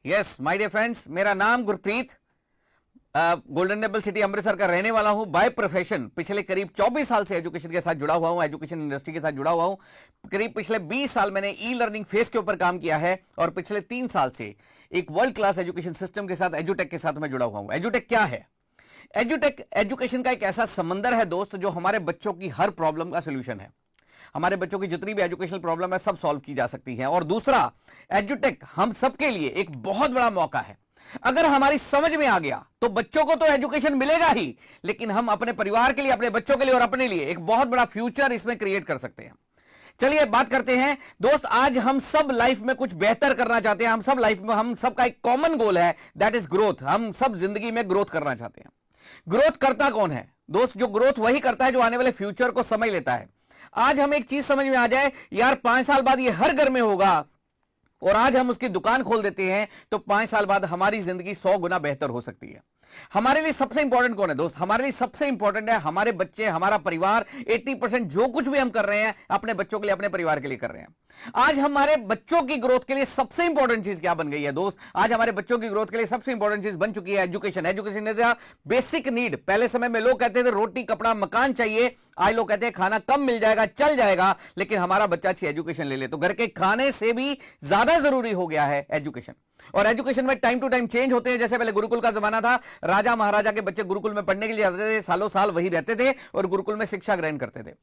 Yes my dear friends, मेरा नाम Gurpreet, golden temple city Amritsar का रहने वाला हूं। बाय प्रोफेशन पिछले करीब 24 साल से एजुकेशन के साथ जुड़ा हुआ हूं, एजुकेशन इंडस्ट्री के साथ जुड़ा हुआ हूं। करीब पिछले 20 साल मैंने ई लर्निंग फेस के ऊपर काम किया है और पिछले 3 साल से एक वर्ल्ड क्लास एजुकेशन सिस्टम के साथ, एजुटेक के साथ मैं जुड़ा हुआ हूं। एजुटेक क्या है? एजुटेक एजुकेशन का एक ऐसा समंदर है दोस्त, जो हमारे बच्चों की हर प्रॉब्लम का सोल्यूशन है। हमारे बच्चों की जितनी भी एजुकेशनल प्रॉब्लम है सब सॉल्व की जा सकती है। और दूसरा, एजुटेक हम सबके लिए एक बहुत बड़ा मौका है। अगर हमारी समझ में आ गया तो बच्चों को तो एजुकेशन मिलेगा ही, लेकिन हम अपने परिवार के लिए, अपने बच्चों के लिए और अपने लिए एक बहुत बड़ा फ्यूचर इसमें क्रिएट कर सकते हैं। चलिए बात करते हैं दोस्त। आज हम सब लाइफ में कुछ बेहतर करना चाहते हैं। हम सब लाइफ में, हम सबका एक कॉमन गोल है, दैट इज ग्रोथ। हम सब जिंदगी में ग्रोथ करना चाहते हैं। ग्रोथ करता कौन है दोस्त? जो ग्रोथ वही करता है जो आने वाले फ्यूचर को समझ लेता है। आज हमें एक चीज समझ में आ जाए, यार 5 साल बाद ये हर घर में होगा, और आज हम उसकी दुकान खोल देते हैं, तो 5 साल बाद हमारी जिंदगी 100 गुना बेहतर हो सकती है। हमारे लिए सबसे इंपॉर्टेंट कौन है दोस्त? हमारे लिए सबसे इंपॉर्टेंट है हमारे बच्चे, हमारा परिवार। 80% जो कुछ भी हम कर रहे हैं अपने बच्चों के लिए, अपने परिवार के लिए कर रहे हैं। आज हमारे बच्चों की ग्रोथ के लिए सबसे इंपॉर्टेंट चीज क्या बन गई है दोस्त? आज हमारे बच्चों की ग्रोथ के लिए सबसे इंपॉर्टेंट चीज बन चुकी है education. Education is a basic need. पहले समय में लोग कहते थे रोटी कपड़ा मकान चाहिए, आज लोग कहते हैं खाना कम मिल जाएगा चल जाएगा, लेकिन हमारा बच्चा अच्छी एजुकेशन ले ले तो घर के खाने से भी ज्यादा जरूरी हो गया है एजुकेशन। और एजुकेशन में टाइम टू टाइम चेंज होते हैं। जैसे पहले गुरुकुल का जमाना था, राजा महाराजा के बच्चे गुरुकुल में पढ़ने के लिए जाते थे, सालों साल वही रहते थे और गुरुकुल में शिक्षा ग्रहण करते थे।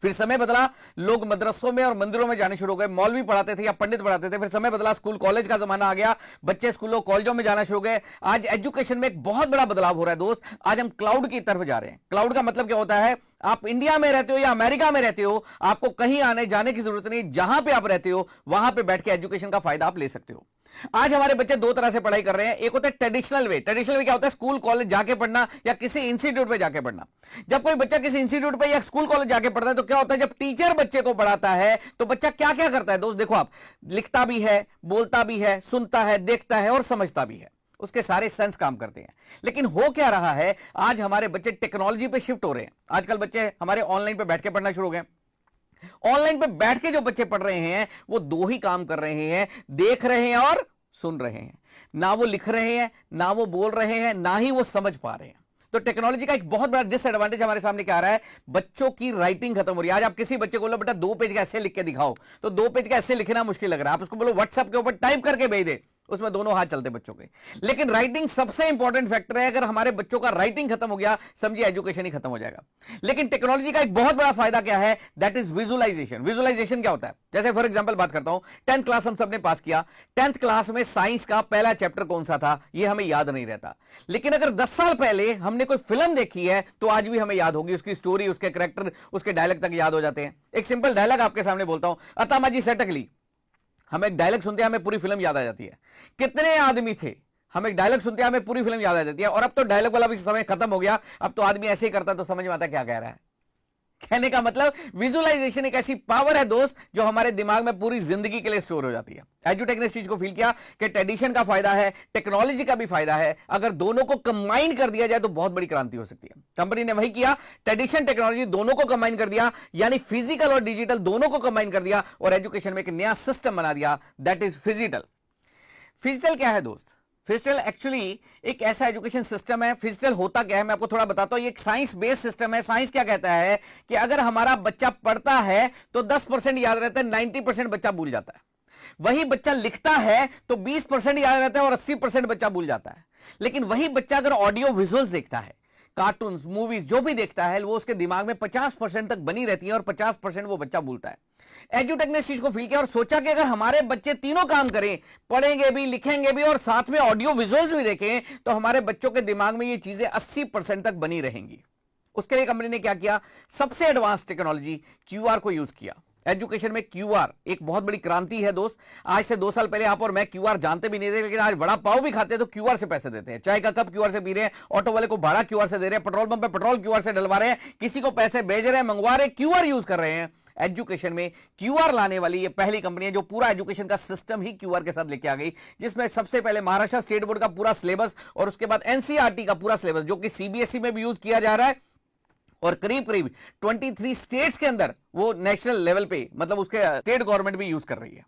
फिर समय बदला, लोग मदरसों में और मंदिरों में जाने शुरू हो गए, मौलवी पढ़ाते थे या पंडित पढ़ाते थे। फिर समय बदला, स्कूल कॉलेज का जमाना आ गया, बच्चे स्कूलों कॉलेजों में जाना शुरू हो गए। आज एजुकेशन में एक बहुत बड़ा बदलाव हो रहा है दोस्त। आज हम क्लाउड की तरफ जा रहे हैं। क्लाउड का मतलब क्या होता है? आप इंडिया में रहते हो या अमेरिका में रहते हो, आपको कहीं आने जाने की जरूरत नहीं। जहां पे आप रहते हो वहां पे बैठ के एजुकेशन का फायदा आप ले सकते हो। आज हमारे बच्चे 2 तरह से पढ़ाई कर रहे हैं। एक होता है ट्रेडिशनल वे। ट्रेडिशनल वे क्या होता है? स्कूल कॉलेज जाके पढ़ना या किसी इंस्टीट्यूट पे जाके पढ़ना। जब कोई बच्चा किसी इंस्टीट्यूट पे या स्कूल कॉलेज जाके पढ़ता है तो क्या होता है, जब टीचर बच्चे को पढ़ाता है तो बच्चा क्या क्या करता है दोस्त? देखो, आप लिखता भी है, बोलता भी है, सुनता है, देखता है और समझता भी है। उसके सारे सेंस काम करते हैं। लेकिन हो क्या रहा है, आज हमारे बच्चे टेक्नोलॉजी पे शिफ्ट हो रहे हैं। आजकल बच्चे हमारे ऑनलाइन पे बैठ के पढ़ना शुरू हो गए। ऑनलाइन पे बैठ के जो बच्चे पढ़ रहे हैं वो 2 ही काम कर रहे हैं, देख रहे हैं और सुन रहे हैं। ना वो लिख रहे हैं, ना वो बोल रहे हैं, ना ही वो समझ पा रहे हैं। तो टेक्नोलॉजी का एक बहुत बड़ा डिसएडवांटेज हमारे सामने क्या आ रहा है? बच्चों की राइटिंग खत्म हो रही है। आज आप किसी बच्चे को बोलो बेटा 2 पेज का ऐसे लिख के दिखाओ, तो 2 पेज का ऐसे लिखना मुश्किल लग रहा है। आप उसको बोलो व्हाट्सएप के ऊपर टाइप करके भेज दे, उसमें दोनों हाथ चलते बच्चों के। लेकिन राइटिंग सबसे इंपॉर्टेंट फैक्टर है। अगर हमारे बच्चों का राइटिंग खत्म हो गया, समझिए एजुकेशन ही खत्म हो जाएगा। लेकिन टेक्नोलॉजी का एक बहुत बड़ा फायदा क्या है? That is visualisation. विजुअलाइजेशन क्या होता है? जैसे फॉर एग्जांपल बात करता हूं, 10th क्लास हम सबने पास किया। 10th क्लास में साइंस का पहला चैप्टर कौन सा था ये हमें याद नहीं रहता। लेकिन अगर 10 साल पहले हमने कोई फिल्म देखी है तो आज भी हमें याद होगी। उसकी स्टोरी, उसके कैरेक्टर, उसके डायलॉग तक याद हो जाते हैं। एक सिंपल डायलॉग आपके सामने बोलता हूं, अतामाजी सेटकली। हम एक डायलॉग सुनते हैं हमें पूरी फिल्म याद आ जाती है। कितने आदमी थे, हम एक डायलॉग सुनते हैं हमें पूरी फिल्म याद आ जाती है। और अब तो डायलॉग वाला भी समय खत्म हो गया, अब तो आदमी ऐसे ही करता तो समझ में आता क्या कह रहा है। कहने का मतलब, विजुअलाइजेशन एक ऐसी पावर है दोस्त जो हमारे दिमाग में पूरी जिंदगी के लिए स्टोर हो जाती है। एजुटेक ने इस चीज को फील किया कि ट्रेडिशन का फायदा है, टेक्नोलॉजी का भी फायदा है। अगर दोनों को कंबाइन कर दिया जाए तो बहुत बड़ी क्रांति हो सकती है। कंपनी ने वही किया, ट्रेडिशन टेक्नोलॉजी दोनों को कंबाइन कर दिया, यानी फिजिकल और डिजिटल दोनों को कंबाइन कर दिया और एजुकेशन में एक नया सिस्टम बना दिया, दैट इज फिजिटल। फिजिटल क्या है दोस्त? फिजिटल एक्चुअली एक ऐसा एजुकेशन सिस्टम है। फिजिटल होता क्या है मैं आपको थोड़ा बताता हूं। ये एक साइंस बेस्ड सिस्टम है। साइंस क्या कहता है कि अगर हमारा बच्चा पढ़ता है तो 10% याद रहता है, 90% बच्चा भूल जाता है। वही बच्चा लिखता है तो 20% याद रहता है और 80% बच्चा भूल जाता है। लेकिन वही बच्चा अगर ऑडियो विजुअल्स देखता है, कार्टून्स, मूवीज जो भी देखता है, वो उसके दिमाग में 50% तक बनी रहती है और 50% वो बच्चा भूलता है। एजुटेक ने इस चीज को फील किया और सोचा कि अगर हमारे बच्चे तीनों काम करें, पढ़ेंगे भी, लिखेंगे भी और साथ में ऑडियो विजुअल्स भी देखें, तो हमारे बच्चों के दिमाग में ये चीजें 80% तक बनी रहेंगी। उसके लिए कंपनी ने क्या किया? सबसे एडवांस टेक्नोलॉजी क्यूआर को यूज किया। एजुकेशन में क्यूआर एक बहुत बड़ी क्रांति है दोस्त। आज से 2 साल पहले आप और मैं क्यूआर जानते भी नहीं थे, लेकिन आज बड़ा पाव भी खाते हैं तो क्यूआर से पैसे देते हैं। चाय का कप क्यूआर से पी रहे हैं, ऑटो वाले को भाड़ा क्यूआर से दे रहे हैं, पेट्रोल पंप पे पेट्रोल क्यूआर से डलवा रहे हैं, किसी को पैसे भेज रहे हैं, मंगवा रहे हैं, क्यूआर यूज कर रहे हैं। एजुकेशन में क्यूआर लाने वाली ये पहली कंपनी है जो पूरा एजुकेशन का सिस्टम ही क्यूआर के साथ लेके आ गई, जिसमें सबसे पहले महाराष्ट्र स्टेट बोर्ड का पूरा सिलेबस और उसके बाद एनसीईआरटी का पूरा सिलेबस जो कि सीबीएसई में भी यूज किया जा रहा है और करीब करीब 23 स्टेट्स के अंदर वो नेशनल लेवल पे, मतलब उसके स्टेट गवर्नमेंट भी यूज कर रही है।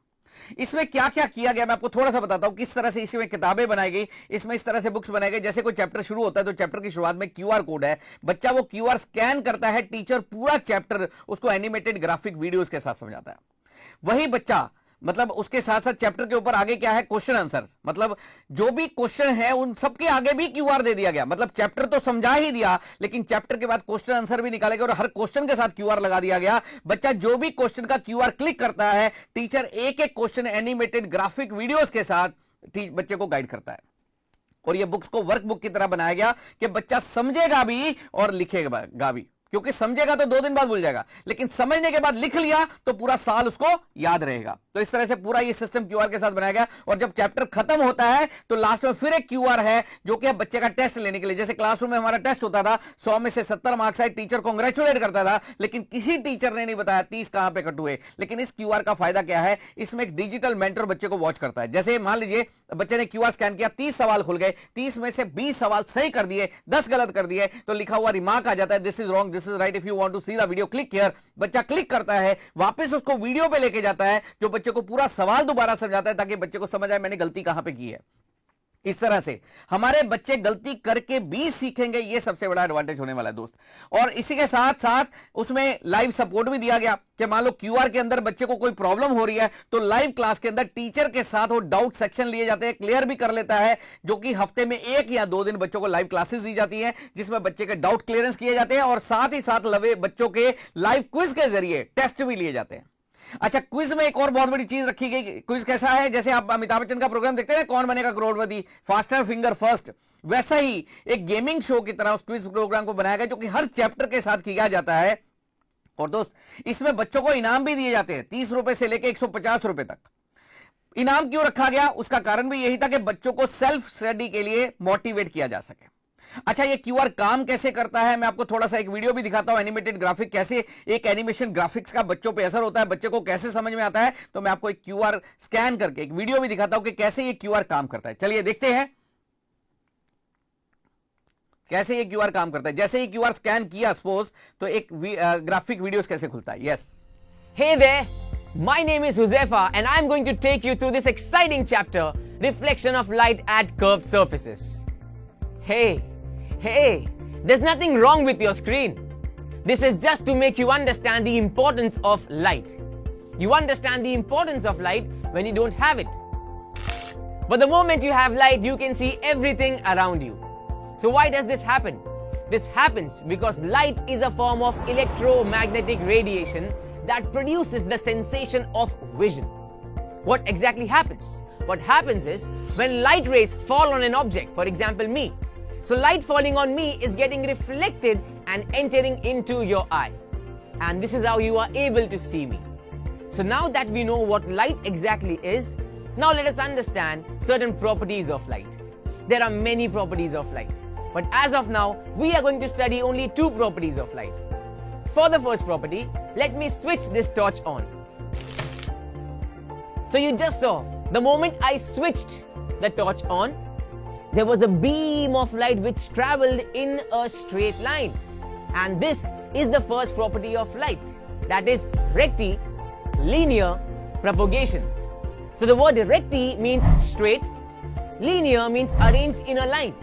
इसमें क्या क्या किया गया मैं आपको थोड़ा सा बताता हूं, किस तरह से इसमें किताबें बनाई गई, इसमें इस तरह से बुक्स बनाई गई। जैसे कोई चैप्टर शुरू होता है तो चैप्टर की शुरुआत में क्यूआर कोड है, बच्चा वो क्यूआर स्कैन करता है, टीचर पूरा चैप्टर उसको एनिमेटेड ग्राफिक वीडियोस के साथ समझाता है। वही बच्चा मतलब उसके साथ साथ चैप्टर के ऊपर आगे क्या है, क्वेश्चन आंसर्स, मतलब जो भी क्वेश्चन है उन सबके आगे भी क्यूआर दे दिया गया। मतलब चैप्टर तो समझा ही दिया, लेकिन चैप्टर के बाद क्वेश्चन आंसर भी निकाले गए और हर क्वेश्चन के साथ क्यूआर लगा दिया गया। बच्चा जो भी क्वेश्चन का क्यूआर क्लिक करता है, टीचर एक एक क्वेश्चन एनिमेटेड ग्राफिक वीडियोस के साथ बच्चे को गाइड करता है। और ये बुक्स को वर्कबुक की तरह बनाया गया कि बच्चा समझेगा भी और लिखेगा भी, क्योंकि समझेगा तो 2 दिन बाद भूल जाएगा, लेकिन समझने के बाद लिख लिया तो पूरा साल उसको याद रहेगा। तो इस तरह से पूरा ये सिस्टम क्यूआर के साथ बनाया गया। और जब चैप्टर खत्म होता है तो लास्ट में फिर एक क्यूआर है जो कि बच्चे का टेस्ट लेने के लिए, जैसे क्लासरूम में हमारा टेस्ट होता था, 100 में से 70 मार्क्स आए, टीचर कांग्रेचुलेट करता था, लेकिन किसी टीचर ने नहीं बताया 30 कहां पे कट हुए। लेकिन इस क्यूआर का फायदा क्या है, इसमें एक डिजिटल मेंटर बच्चे को वॉच करता है। जैसे मान लीजिए बच्चे ने क्यूआर स्कैन किया, 30 सवाल खुल गए, 30 में से 20 सवाल सही कर दिए, 10 गलत कर दिए, तो लिखा हुआ रिमार्क आ जाता है, this is wrong, this is right, if you want to see the video click here. बच्चा क्लिक करता है, वापस उसको वीडियो पे लेके जाता है, जो बच्चे को पूरा सवाल दोबारा समझाता है ताकि बच्चे को समझ आए मैंने गलती कहां पे की है। इस तरह से हमारे बच्चे गलती करके भी सीखेंगे, ये सबसे बड़ा एडवांटेज होने वाला है दोस्त। और इसी के साथ साथ उसमें लाइव सपोर्ट भी दिया गया कि मान लो क्यूआर के अंदर बच्चे को कोई प्रॉब्लम हो रही है तो लाइव क्लास के अंदर टीचर के साथ वो डाउट सेक्शन लिए जाते हैं, क्लियर भी कर लेता है, जो कि हफ्ते में 1 या 2 दिन बच्चों को लाइव क्लासेस दी जाती है, जिसमें बच्चे के डाउट क्लियरेंस किए जाते हैं और साथ ही साथ लवे बच्चों के लाइव क्विज के जरिए टेस्ट भी लिए जाते हैं। अच्छा, क्विज में एक और बहुत बड़ी चीज रखी गई। क्विज कैसा है, जैसे आप अमिताभ बच्चन का प्रोग्राम देखते हैं कौन बनेगा करोड़पति, फास्टर फिंगर फर्स्ट, वैसा ही एक गेमिंग शो की तरह उस क्विज प्रोग्राम को बनाया गया, जो कि हर चैप्टर के साथ किया जाता है। और दोस्त इसमें बच्चों को इनाम भी दिए जाते हैं, 30 रुपए से लेकर 150 रुपए तक। इनाम क्यों रखा गया, उसका कारण भी यही था कि बच्चों को सेल्फ स्टडी के लिए मोटिवेट किया जा सके। अच्छा, ये क्यूआर काम कैसे करता है, मैं आपको थोड़ा सा एक वीडियो भी दिखाता हूं, एनिमेटेड ग्राफिक, कैसे एक एनिमेशन ग्राफिक्स का बच्चों पे असर होता है, बच्चे को कैसे समझ में आता है। तो मैं आपको एक क्यूआर स्कैन करके एक वीडियो भी दिखाता हूं कि कैसे ये क्यूआर काम करता है। चलिए देखते हैं कैसे ये क्यूआर काम करता है। जैसे ये क्यूआर स्कैन किया सपोज, तो एक ग्राफिक वीडियोस कैसे खुलता है। Yes, Hey there, my name is Huzaifa and I'm going to take you through this exciting chapter, Reflection of Light at Curved Surfaces. Hey, there's nothing wrong with your screen. This is just to make you understand the importance of light. You understand the importance of light when you don't have it. But the moment you have light, you can see everything around you. So why does this happen? This happens because light is a form of electromagnetic radiation that produces the sensation of vision. What exactly happens? What happens is when light rays fall on an object, for example me, so light falling on me is getting reflected and entering into your eye. And this is how you are able to see me. So now that we know what light exactly is, now let us understand certain properties of light. There are many properties of light, but as of now, we are going to study only 2 properties of light. For the first property, let me switch this torch on. So you just saw, the moment I switched the torch on, there was a beam of light which traveled in a straight line. And this is the first property of light, that is rectilinear propagation. So the word recti means straight, linear means arranged in a line,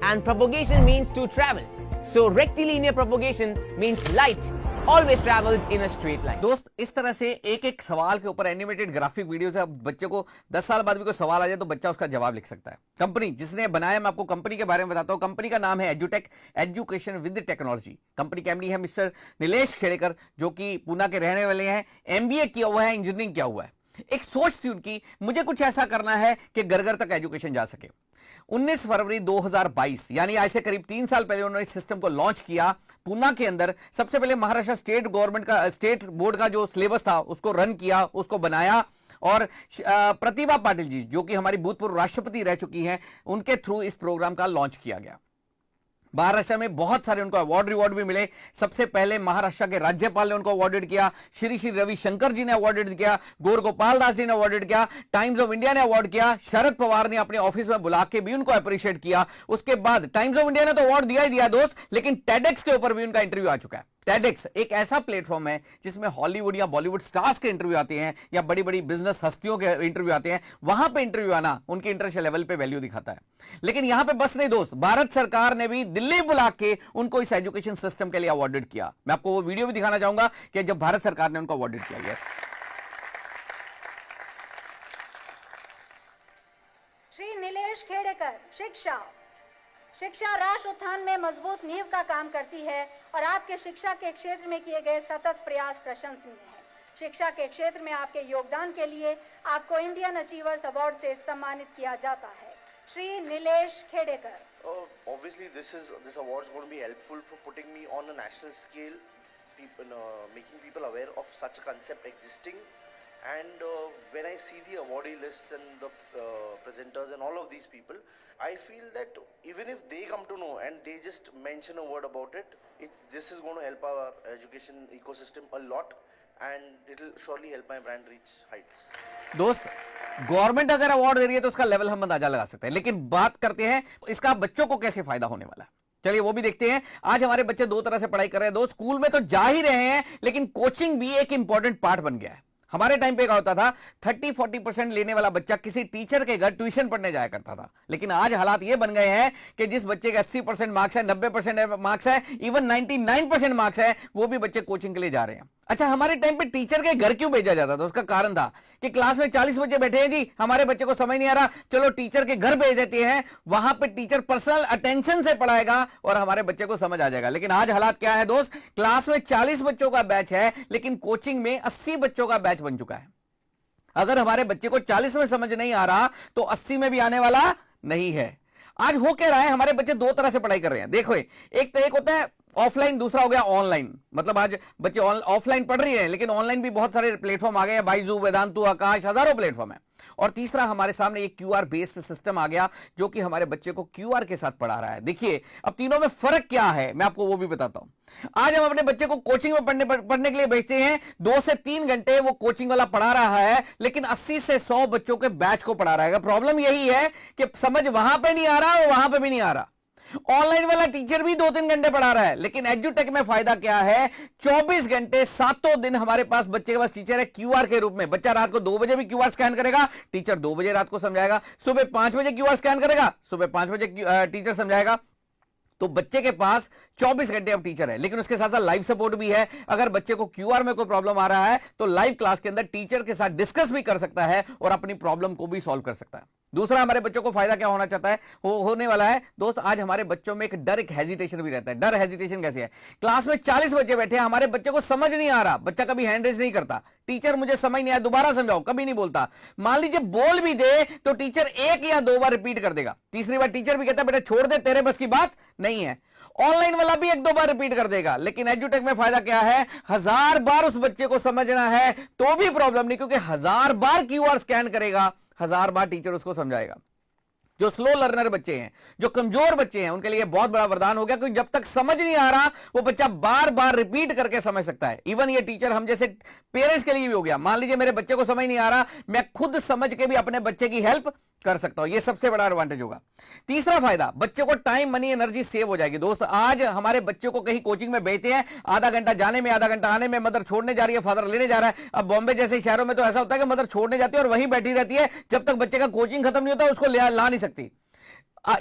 and propagation means to travel. So rectilinear propagation means light always travels in a straight line. दोस्त इस तरह से एक एक सवाल के ऊपर animated graphic video से बच्चे को 10 साल बाद भी कोई सवाल आ जाए तो बच्चा उसका जवाब लिख सकता है। कंपनी जिसने बनाया, मैं आपको कंपनी के बारे में बताता हूं। कंपनी का नाम है एजुटेक, एजुकेशन विद टेक्नोलॉजी। कंपनी के एमडी है मिस्टर नीलेश खेड़ेकर, जो कि पूना के रहने वाले हैं, एमबीए किया हुआ है, इंजीनियरिंग किया हुआ है। एक सोच थी उनकी, मुझे कुछ ऐसा करना है कि घर घर तक एजुकेशन जा सके। 19 फरवरी 2022 यानी आज से करीब 3 साल पहले उन्होंने इस सिस्टम को लॉन्च किया पूना के अंदर। सबसे पहले महाराष्ट्र स्टेट गवर्नमेंट का, स्टेट बोर्ड का जो सिलेबस था उसको रन किया, उसको बनाया, और प्रतिभा पाटिल जी जो कि हमारी भूतपूर्व राष्ट्रपति रह चुकी हैं, उनके थ्रू इस प्रोग्राम का लॉन्च किया गया। महाराष्ट्र में बहुत सारे उनको अवार्ड रिवॉर्ड भी मिले। सबसे पहले महाराष्ट्र के राज्यपाल ने उनको अवार्डेड किया, श्री श्री रविशंकर जी ने अवार्डेड किया, गौर गोपाल दास जी ने अवार्डेड किया, टाइम्स ऑफ इंडिया ने अवार्ड किया, शरद पवार ने अपने ऑफिस में बुला के भी उनको अप्रिशिएट किया। उसके बाद टाइम्स ऑफ इंडिया ने तो अवार्ड दिया ही दिया दोस्त, लेकिन टेडेक्स के ऊपर भी उनका इंटरव्यू आ चुका है। TEDx एक ऐसा प्लेटफॉर्म है जिसमें हॉलीवुड या बॉलीवुड स्टार्स के इंटरव्यू आते हैं या बड़ी बड़ी बिजनेस हस्तियों के इंटरव्यू आते हैं। वहां पे इंटरव्यू आना उनके इंटरेस्ट लेवल पे वैल्यू दिखाता है। लेकिन यहां पे बस नहीं दोस्त, भारत सरकार ने भी दिल्ली बुला के उनको इस एजुकेशन सिस्टम के लिए अवॉर्डेड किया। मैं आपको वो वीडियो भी दिखाना चाहूंगा कि जब भारत सरकार ने उनको अवॉर्डेड किया। यस, श्री नीलेश खेड़ेकर, शिक्षा राष्ट्र उत्थान में मजबूत नींव का काम करती है और आपके शिक्षा के क्षेत्र में किए गए सतत प्रयास प्रशंसनीय है। शिक्षा के क्षेत्र में आपके योगदान के लिए आपको इंडियन अचीवर्स अवार्ड से सम्मानित किया जाता है। Shri Nilesh Khedekar. Obviously, this award is going to be helpful for putting me on a national scale, making people aware of such a concept existing. And when I see the awardee lists and the presenters and all of these people, I feel that even if they come to know and they just mention a word about it, this is going to help our education ecosystem a lot, and it will surely help my brand reach heights. दोस्त, government अगर award दे रही है तो उसका level हम अंदाजा लगा सकते हैं, लेकिन बात करते हैं इसका बच्चों को कैसे फायदा होने वाला है। चलिए वो भी देखते हैं। आज हमारे बच्चे दो तरह से पढ़ाई कर रहे हैं दोस्त। स्कूल में तो जा ही रहे हैं, लेकिन कोचिंग भी एक इंपॉर्टेंट पार्ट बन गया है। हमारे टाइम पे क्या होता था, 30-40% लेने वाला बच्चा किसी टीचर के घर ट्यूशन पढ़ने जाया करता था। लेकिन आज हालात ये बन गए हैं कि जिस बच्चे के 80% मार्क्स है, 90% मार्क्स है, इवन 99% मार्क्स है, वो भी बच्चे कोचिंग के लिए जा रहे हैं। अच्छा, हमारे टाइम पे टीचर के घर क्यों भेजा जाता था? उसका कारण था कि क्लास में 40 बच्चे बैठे हैं जी, हमारे बच्चे को समझ नहीं आ रहा, चलो टीचर के घर भेज देते हैं, वहां पे टीचर पर्सनल अटेंशन से पढ़ाएगा और हमारे बच्चे को समझ आ जाएगा। लेकिन आज हालात क्या है दोस्त, क्लास में 40 बच्चों का बैच है, लेकिन कोचिंग में 80 बच्चों का बैच बन चुका है। अगर हमारे बच्चे को 40 में समझ नहीं आ रहा तो 80 में भी आने वाला नहीं है। आज हो क्या रहा है, हमारे बच्चे दो तरह से पढ़ाई कर रहे हैं। देखो, एक होता है ऑफलाइन, दूसरा हो गया ऑनलाइन। मतलब आज बच्चे ऑफलाइन पढ़ रही हैं, लेकिन ऑनलाइन भी बहुत सारे प्लेटफॉर्म आ गए हैं, बाइजू, वेदांतु, आकाश, हजारों प्लेटफॉर्म है। और तीसरा हमारे सामने एक क्यूआर बेस्ड सिस्टम आ गया, जो कि हमारे बच्चे को क्यूआर के साथ पढ़ा रहा है। देखिए, अब तीनों में फर्क क्या है मैं आपको वो भी बताता हूं। आज हम अपने बच्चे को कोचिंग में पढ़ने के लिए भेजते हैं, 2 से 3 घंटे वो कोचिंग वाला पढ़ा रहा है, लेकिन 80 से 100 बच्चों के बैच को पढ़ा रहा है। प्रॉब्लम यही है कि समझ वहां पे नहीं आ रहा और वहां पे भी नहीं आ रहा। ऑनलाइन वाला टीचर भी 2-3 घंटे पढ़ा रहा है, लेकिन एजुटेक में फायदा क्या है, 24 घंटे 7 दिन हमारे पास बच्चे के पास टीचर है क्यूआर के रूप में। बच्चा रात को 2 बजे भी क्यूआर स्कैन करेगा, टीचर 2 बजे रात को समझाएगा। सुबह 5 बजे क्यूआर स्कैन करेगा, सुबह 5 बजे टीचर समझाएगा। तो बच्चे के पास 24 घंटे अब टीचर है, लेकिन उसके साथ साथ लाइव सपोर्ट भी है। अगर बच्चे को क्यूआर में कोई प्रॉब्लम आ रहा है तो लाइव क्लास के अंदर टीचर के साथ डिस्कस भी कर सकता है और अपनी प्रॉब्लम को भी सॉल्व कर सकता है। दूसरा, हमारे बच्चों को फायदा क्या होना चाहता है, होने वाला है दोस्त, आज हमारे बच्चों में एक डर, एक हेजिटेशन भी रहता है। डर, हेजिटेशन कैसे है? क्लास में 40 बच्चे बैठे हैं, हमारे बच्चे को समझ नहीं आ रहा, बच्चा कभी हैंड रेज नहीं करता, टीचर मुझे समझ नहीं आया दोबारा समझाओ, कभी नहीं बोलता। मान लीजिए बोल भी दे तो टीचर 1 या 2 बार रिपीट कर देगा, तीसरी बार टीचर भी कहता है बेटा छोड़ दे, तेरे बस की बात नहीं है। ऑनलाइन वाला भी 1-2 बार रिपीट कर देगा, लेकिन एजुटेक में फायदा क्या है, 1000 बार उस बच्चे को समझना है तो भी प्रॉब्लम नहीं, क्योंकि 1000 बार क्यूआर स्कैन करेगा, 1000 बार टीचर उसको समझाएगा। जो स्लो लर्नर बच्चे हैं, जो कमजोर बच्चे हैं, उनके लिए बहुत बड़ा वरदान हो गया, क्योंकि जब तक समझ नहीं आ रहा वो बच्चा बार बार रिपीट करके समझ सकता है। इवन ये टीचर हम जैसे पेरेंट्स के लिए भी हो गया। मान लीजिए मेरे बच्चे को समझ नहीं आ रहा, मैं खुद समझ के भी अपने बच्चे की हेल्प कर सकता हूं। ये सबसे बड़ा एडवांटेज होगा। तीसरा फायदा, बच्चे को टाइम, मनी, एनर्जी सेव हो जाएगी। दोस्त, आज हमारे बच्चों को कहीं कोचिंग में भेजते हैं, आधा घंटा जाने में, आधा घंटा आने में, मदर छोड़ने जा रही है, फादर लेने जा रहा है। अब बॉम्बे जैसे शहरों में तो ऐसा होता है कि मदर छोड़ने जाती है और वहीं बैठी रहती है, जब तक बच्चे का कोचिंग खत्म नहीं होता उसको ला नहीं सकती।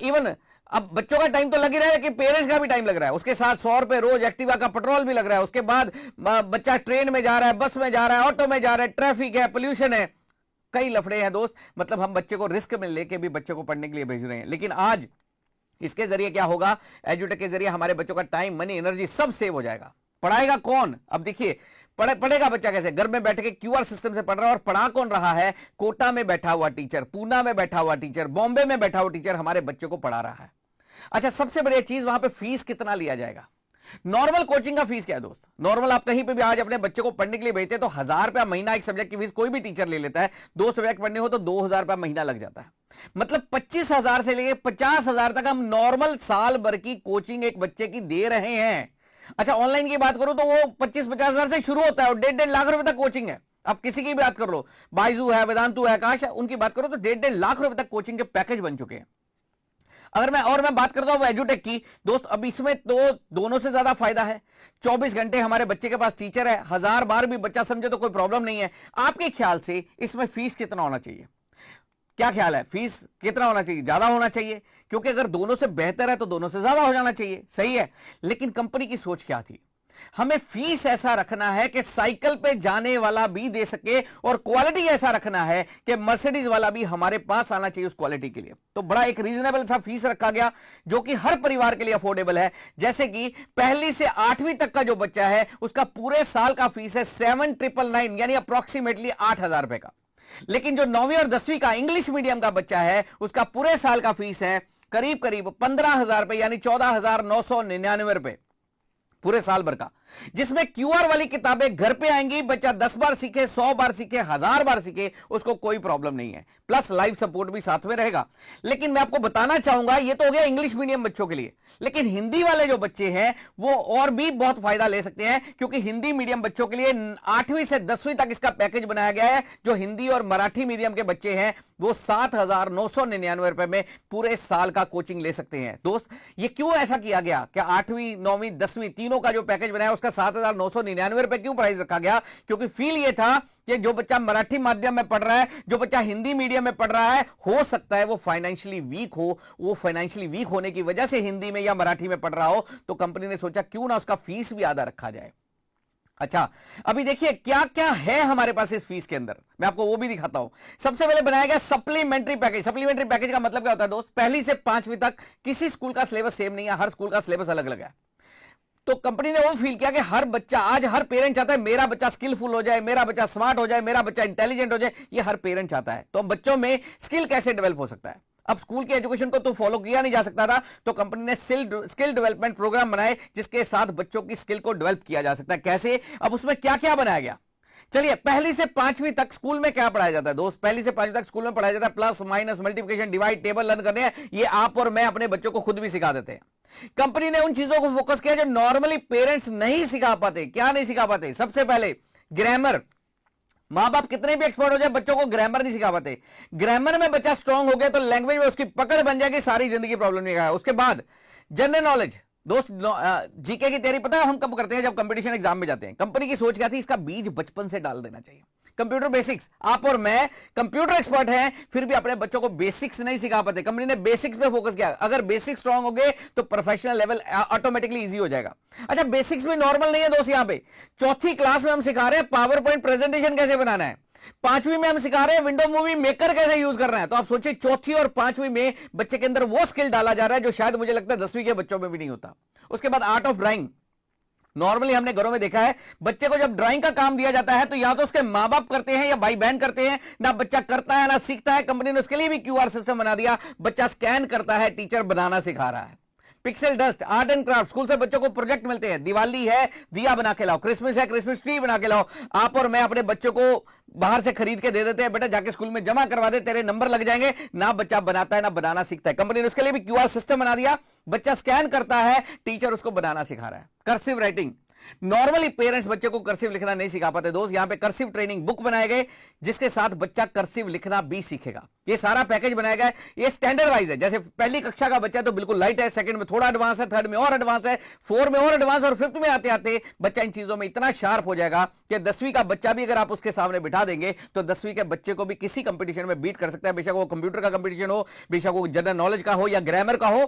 इवन अब बच्चों का टाइम तो लग ही रहा है कि पेरेंट्स का भी टाइम लग रहा है, उसके साथ 100 रुपए रोज एक्टिवा का पेट्रोल भी लग रहा है। उसके बाद बच्चा ट्रेन में जा रहा है, बस में जा रहा है, ऑटो में जा रहा है, ट्रैफिक है, पोल्यूशन है, कई लफड़े हैं दोस्त। मतलब हम बच्चे को रिस्क में लेके भी बच्चे को पढ़ने के लिए भेज रहे हैं। लेकिन आज इसके जरिए क्या होगा, एजुटेक के जरिए हमारे बच्चों का टाइम, मनी, एनर्जी सब सेव हो जाएगा। पढ़ाएगा कौन? अब देखिए, पढ़ेगा बच्चा कैसे? घर में बैठ के क्यूआर सिस्टम से पढ़ रहा है। और पढ़ा कौन रहा है? कोटा में बैठा हुआ टीचर, पूना में बैठा हुआ टीचर, बॉम्बे में बैठा हुआ टीचर हमारे बच्चों को पढ़ा रहा है। अच्छा, सबसे बड़ी चीज, वहां पे फीस कितना लिया जाएगा? नॉर्मल कोचिंग का फीस क्या है दोस्त? नॉर्मल आप कहीं पे भी आज अपने बच्चे को पढ़ने के लिए भेजते हैं तो 1000 रुपया महीना एक सब्जेक्ट की फीस कोई भी टीचर ले लेता है। 2 सब्जेक्ट पढ़ने हो तो 2000 रुपया महीना लग जाता है। मतलब 25,000 से लेके 50,000 तक हम नॉर्मल साल भर की कोचिंग एक बच्चे की दे रहे हैं। अच्छा, ऑनलाइन की बात करो तो वो 25-50,000 से शुरू होता है और 1.5 लाख रुपए तक कोचिंग है। आप किसी की बात कर लो, बाइजू है, वेदांतु है, आकाश है, उनकी बात करो तो 1.5 लाख रुपए तक कोचिंग के पैकेज बन चुके हैं। मैं बात करता हूं एजुटेक की दोस्त, अब इसमें तो दोनों से ज्यादा फायदा है। 24 घंटे हमारे बच्चे के पास टीचर है, 1000 बार भी बच्चा समझे तो कोई प्रॉब्लम नहीं है। आपके ख्याल से इसमें फीस कितना होना चाहिए? क्या ख्याल है, फीस कितना होना चाहिए? ज्यादा होना चाहिए? क्योंकि अगर दोनों से बेहतर है तो दोनों से ज्यादा हो जाना चाहिए, सही है। लेकिन कंपनी की सोच क्या थी? हमें फीस ऐसा रखना है कि साइकिल पे जाने वाला भी दे सके, और क्वालिटी ऐसा रखना है कि मर्सिडीज वाला भी हमारे पास आना चाहिए उस क्वालिटी के लिए। तो बड़ा एक रीजनेबल सा फीस रखा गया जो कि हर परिवार के लिए अफोर्डेबल है। जैसे कि पहली से 8वीं तक का जो बच्चा है उसका पूरे साल का फीस है 7,999 यानी अप्रोक्सीमेटली 8,000 रुपए का। लेकिन जो 9वीं और 10वीं का इंग्लिश मीडियम का बच्चा है उसका पूरे साल का फीस है करीब करीब 15,000 रुपए यानी 14,999 रुपए पूरे साल भर का, जिसमें क्यूआर वाली किताबें घर पे आएंगी। बच्चा 10 बार सीखे, 100 बार सीखे, 1000 बार सीखे, उसको कोई प्रॉब्लम नहीं है। प्लस लाइव सपोर्ट भी साथ में रहेगा। लेकिन मैं आपको बताना चाहूंगा, ये तो हो गया इंग्लिश मीडियम बच्चों के लिए, लेकिन हिंदी वाले जो बच्चे हैं वो और भी बहुत फायदा ले सकते हैं, क्योंकि हिंदी मीडियम बच्चों के लिए 8वीं से 10वीं तक इसका पैकेज बनाया गया है। जो हिंदी और मराठी मीडियम के बच्चे हैं वो 7,999 रुपए में पूरे साल का कोचिंग ले सकते हैं। दोस्त, ये क्यों ऐसा किया गया कि 8वीं, 9वीं, 10वीं तीनों का जो पैकेज बनाया उसका 7,999 रुपए क्यों प्राइस रखा गया? क्योंकि फील ये था कि जो बच्चा मराठी माध्यम में पढ़ रहा है, जो बच्चा हिंदी मीडियम में पढ़ रहा है, हो सकता है वो फाइनेंशियली वीक हो, वो फाइनेंशियली वीक होने की वजह से हिंदी में या मराठी में पढ़ रहा हो, तो कंपनी ने सोचा क्यों ना उसका फीस भी आधा रखा जाए। अच्छा, अभी देखिए क्या क्या है हमारे पास इस फीस के अंदर, मैं आपको वो भी दिखाता हूं। सबसे पहले बनाया गया सप्लीमेंट्री पैकेज। सप्लीमेंट्री पैकेज का मतलब क्या होता है दोस्त? पहली से 5वीं तक किसी स्कूल का सिलेबस सेम नहीं है, हर स्कूल का सिलेबस अलग अलग है। तो कंपनी ने वो फील किया कि हर बच्चा, आज हर पेरेंट चाहता है मेरा बच्चा स्किलफुल हो जाए, मेरा बच्चा स्मार्ट हो जाए, मेरा बच्चा इंटेलिजेंट हो जाए, ये हर पेरेंट चाहता है। तो बच्चों में स्किल कैसे डेवलप हो सकता है? अब स्कूल के एजुकेशन को तो फॉलो किया नहीं जा सकता था, तो कंपनी ने स्किल डेवलपमेंट प्रोग्राम बनाए जिसके साथ बच्चों की स्किल को डेवलप किया जा सकता है। कैसे? अब उसमें क्या क्या बनाया गया, चलिए। पहली से 5वीं तक स्कूल में क्या पढ़ाया जाता है दोस्त? पहली से 5वीं तक स्कूल में पढ़ाया जाता है plus minus, multiplication, divide, table learn करने हैं। ये आप और मैं अपने बच्चों को खुद भी सिखा देते हैं। कंपनी ने उन चीजों को फोकस किया जो नॉर्मली पेरेंट्स नहीं सिखा पाते। क्या नहीं सिखा पाते? सबसे पहले ग्रामर। मां बाप कितने भी एक्सपर्ट हो जाए, बच्चों को ग्रामर नहीं सिखा पाते। ग्रामर में बच्चा स्ट्रांग हो गया तो लैंग्वेज में उसकी पकड़ बन जाएगी, सारी जिंदगी प्रॉब्लम नहीं आएगा। उसके बाद जनरल नॉलेज। दोस्त, जीके की तैयारी पता है हम कब करते हैं? जब कंपटीशन एग्जाम में जाते हैं। कंपनी की सोच क्या थी? इसका बीज बचपन से डाल देना चाहिए। कंप्यूटर बेसिक्स, आप और मैं कंप्यूटर एक्सपर्ट हैं, फिर भी अपने बच्चों को बेसिक्स नहीं सिखा पाते। कंपनी ने बेसिक्स पे फोकस किया। अगर बेसिक स्ट्रांग हो गए तो प्रोफेशनल लेवल ऑटोमेटिकली इजी हो जाएगा। अच्छा, बेसिक्स भी नॉर्मल नहीं है दोस्त। यहां पे 4थी क्लास में हम सिखा रहे हैं पावर पॉइंट प्रेजेंटेशन कैसे बनाना है। 5वीं में हम सिखा रहे हैं विंडो मूवी मेकर कैसे यूज करना है। तो आप सोचिए 4थी और 5वीं में बच्चे के अंदर वो स्किल डाला जा रहा है जो शायद मुझे लगता है 10वीं के बच्चों में भी नहीं होता। उसके बाद आर्ट ऑफ ड्राइंग। नॉर्मली हमने घरों में देखा है बच्चे को जब ड्राइंग का काम दिया जाता है तो या तो उसके मां बाप करते हैं या भाई बहन करते हैं, ना बच्चा करता है ना सीखता है। कंपनी ने उसके लिए भी क्यूआर सिस्टम बना दिया, बच्चा स्कैन करता है, टीचर बनाना सिखा रहा है। Pixel dust, art and craft, school से बच्चों को प्रोजेक्ट मिलते हैं। दिवाली है, दिया बना के लाओ। क्रिसमस है, क्रिसमस ट्री बना के लाओ। आप और मैं अपने बच्चों को बाहर से खरीद के दे देते हैं, बेटा जाके स्कूल में जमा करवा दे, तेरे नंबर लग जाएंगे। ना बच्चा बनाता है ना बनाना सीखता है। कंपनी ने उसके लिए भी क्यूआर सिस्टम बना दिया, बच्चा स्कैन करता है, टीचर उसको बनाना सिखा रहा है। कर्सिव राइटिंग, नॉर्मली पेरेंट्स बच्चे को कर्सिव लिखना नहीं सिखा पाते दोस्त। यहां पे कर्सिव ट्रेनिंग बुक बनाए गए जिसके साथ बच्चा कर्सिव लिखना भी सीखेगा। ये सारा पैकेज बनाया गया है। ये स्टैंडर्ड वाइज है, जैसे पहली कक्षा का बच्चा तो बिल्कुल लाइट है, सेकंड में थोड़ा एडवांस है, थर्ड में और एडवांस है, 4 में और एडवांस, और 5th में आते आते बच्चा इन चीजों में इतना शार्प हो जाएगा कि 10वीं का बच्चा भी अगर आप उसके सामने बिठा देंगे तो 10वीं के बच्चे को भी किसी कंपटीशन में बीट कर सकता है। बेशक वो कंप्यूटर का कंपटीशन हो, बेशक वो जनरल नॉलेज का हो या ग्रामर का हो,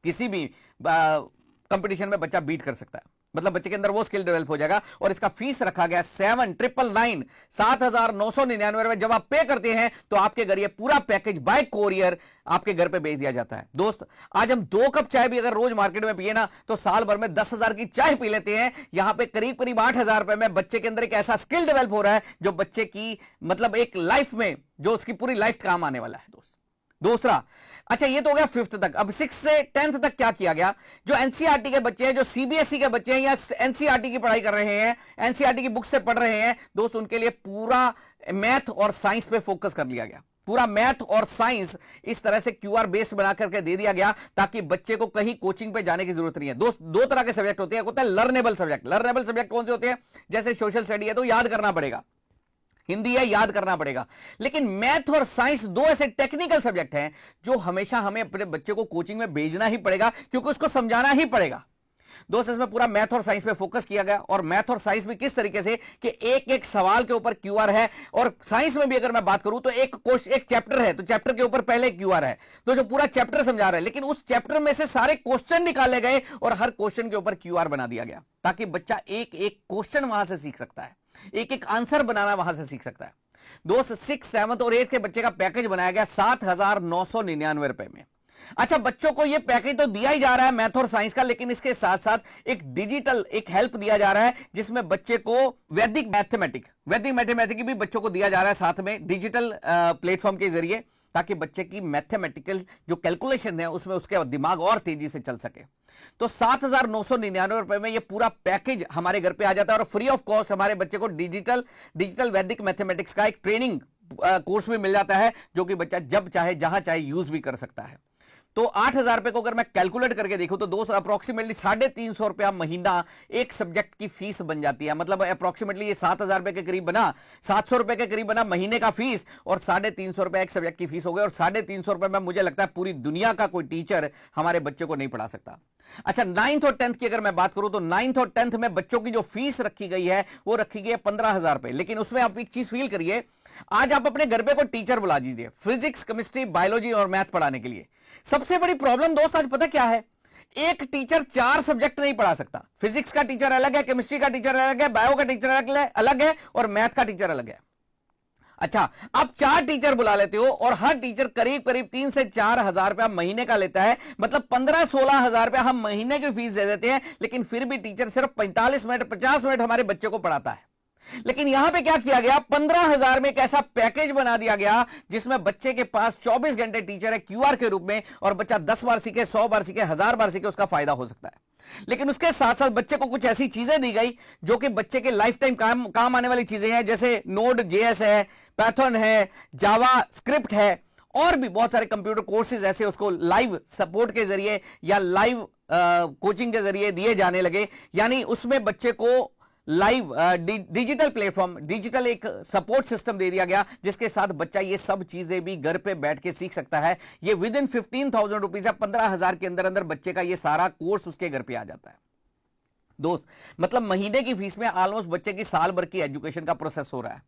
किसी भी कंपटीशन में बच्चा बीट कर सकता है। मतलब बच्चे के अंदर वो स्किल डेवलप हो जाएगा। और इसका फीस रखा गया 7,999 7,999 रुपए। जब आप पे करते हैं तो आपके घर ये पूरा पैकेज बाय कोरियर आपके घर पे भेज दिया जाता है। दोस्त, आज हम 2 कप चाय भी अगर रोज मार्केट में पिए ना तो साल भर में 10,000 की चाय पी लेते हैं। यहां पे करीब करीब 8,000 रुपए में बच्चे के अंदर एक ऐसा स्किल डेवलप हो रहा है जो बच्चे की मतलब एक लाइफ में, जो उसकी पूरी लाइफ काम आने वाला है दोस्त। दूसरा, अच्छा ये तो हो गया 5th तक। अब 6 से 10th तक क्या किया गया? जो एनसीईआरटी के बच्चे हैं, जो सीबीएसई के बच्चे हैं या एनसीईआरटी की पढ़ाई कर रहे हैं, एनसीईआरटी की बुक से पढ़ रहे हैं दोस्त, उनके लिए पूरा मैथ और साइंस पे फोकस कर लिया गया। पूरा मैथ और साइंस इस तरह से क्यूआर बेस्ड बना करके दे दिया गया ताकि बच्चे को कहीं कोचिंग पे जाने की जरूरत नहीं है। दोस्त, 2 तरह के सब्जेक्ट होते हैं। होता है लर्नेबल सब्जेक्ट। लर्नेबल सब्जेक्ट कौन से होते हैं? जैसे सोशल स्टडी है तो याद करना पड़ेगा, हिंदी है, याद करना पड़ेगा। लेकिन मैथ और साइंस दो ऐसे टेक्निकल सब्जेक्ट हैं जो हमेशा हमें अपने बच्चे को कोचिंग में भेजना ही पड़ेगा, क्योंकि उसको समझाना ही पड़ेगा। दोस्त, इसमें पूरा मैथ और साइंस पे फोकस किया गया, और मैथ और साइंस भी किस तरीके से कि एक एक सवाल के ऊपर क्यूआर है। और साइंस में भी अगर मैं बात करूं तो एक चैप्टर है, तो चैप्टर के ऊपर पहले क्यूआर है, तो जो पूरा चैप्टर समझा रहा है, लेकिन उस चैप्टर में से सारे क्वेश्चन निकाले गए और हर क्वेश्चन के ऊपर क्यूआर बना दिया गया, ताकि बच्चा एक एक क्वेश्चन वहां से सीख सकता है, एक एक आंसर बनाना वहां से सीख सकता है। दोस्त, 6, 7 और 8 के बच्चे का पैकेज बनाया गया 7,999 रुपए में। अच्छा, बच्चों को ये पैकेज तो दिया ही जा रहा है मैथ और साइंस का, लेकिन इसके साथ साथ एक डिजिटल एक हेल्प दिया जा रहा है, जिसमें बच्चे को वैदिक मैथमेटिक्स भी बच्चों को दिया जा रहा है साथ में डिजिटल प्लेटफॉर्म के जरिए, ताकि बच्चे की मैथमेटिकल जो कैलकुलेशन है उसमें उसके दिमाग और तेजी से चल सके। तो 7,999 रुपए में ये पूरा पैकेज हमारे घर पे आ जाता है, और फ्री ऑफ कॉस्ट हमारे बच्चे को डिजिटल वैदिक मैथमेटिक्स का एक ट्रेनिंग कोर्स भी मिल जाता है, जो कि बच्चा जब चाहे जहां चाहे यूज भी कर सकता है। तो 8,000 रुपए को अगर मैं कैलकुलेट करके देखूं तो दोस्त अप्रोक्सीमेटली 350 रुपया महीना एक सब्जेक्ट की फीस बन जाती है। मतलब अप्रोक्सीमेटली ये 7,000 रुपए के करीब बना, 700 रुपए के करीब बना महीने का फीस, और 350 रुपए एक सब्जेक्ट की फीस हो गई। और 350 रुपए में मुझे लगता है पूरी दुनिया का कोई टीचर हमारे बच्चों को नहीं पढ़ा सकता। अच्छा, 9th और 10th की अगर मैं बात करूं तो 9th और 10th में बच्चों की जो फीस रखी गई है वो रखी गई है 15,000 रुपए। लेकिन उसमें आप एक चीज फील करिए, आज आप अपने घर पे कोई टीचर बुला दीजिए फिजिक्स, केमिस्ट्री, बायोलॉजी और मैथ पढ़ाने के लिए। सबसे बड़ी प्रॉब्लम दोस्त आज पता क्या है, एक टीचर 4 सब्जेक्ट नहीं पढ़ा सकता। फिजिक्स का टीचर अलग है, केमिस्ट्री का टीचर अलग है, बायो का टीचर अलग है और मैथ का टीचर अलग है। अच्छा, आप 4 टीचर बुला लेते हो और हर टीचर करीब करीब 3 से 4 हजार रुपया महीने का लेता है। मतलब 15-16 हजार रुपया हम महीने की फीस दे देते हैं, लेकिन फिर भी टीचर सिर्फ 45 मिनट 50 मिनट हमारे बच्चे को पढ़ाता है। लेकिन यहां पे क्या किया गया, 15,000 में एक ऐसा पैकेज बना दिया गया जिसमें बच्चे के पास 24 घंटे टीचर है क्यूआर के रूप में, और बच्चा 10 बार सीखे, 100 बार सीखे, 1000 बार सीखे, उसका फायदा हो सकता है। लेकिन उसके साथ साथ बच्चे को कुछ ऐसी चीजें दी गई जो कि बच्चे के लाइफ टाइम काम आने वाली चीजें हैं, जैसे Node.js है, पाइथन है, जावा स्क्रिप्ट है, और भी बहुत सारे कंप्यूटर कोर्सेज ऐसे उसको लाइव सपोर्ट के जरिए या लाइव कोचिंग के जरिए दिए जाने लगे। यानी उसमें बच्चे को लाइव डिजिटल प्लेटफॉर्म, डिजिटल एक सपोर्ट सिस्टम दे दिया गया, जिसके साथ बच्चा ये सब चीजें भी घर पे बैठ के सीख सकता है। ये विद इन 15,000 रुपीज या 15,000 के अंदर अंदर बच्चे का ये सारा कोर्स उसके घर पे आ जाता है। दोस्त, मतलब महीने की फीस में ऑलमोस्ट बच्चे की साल भर की एजुकेशन का प्रोसेस हो रहा है।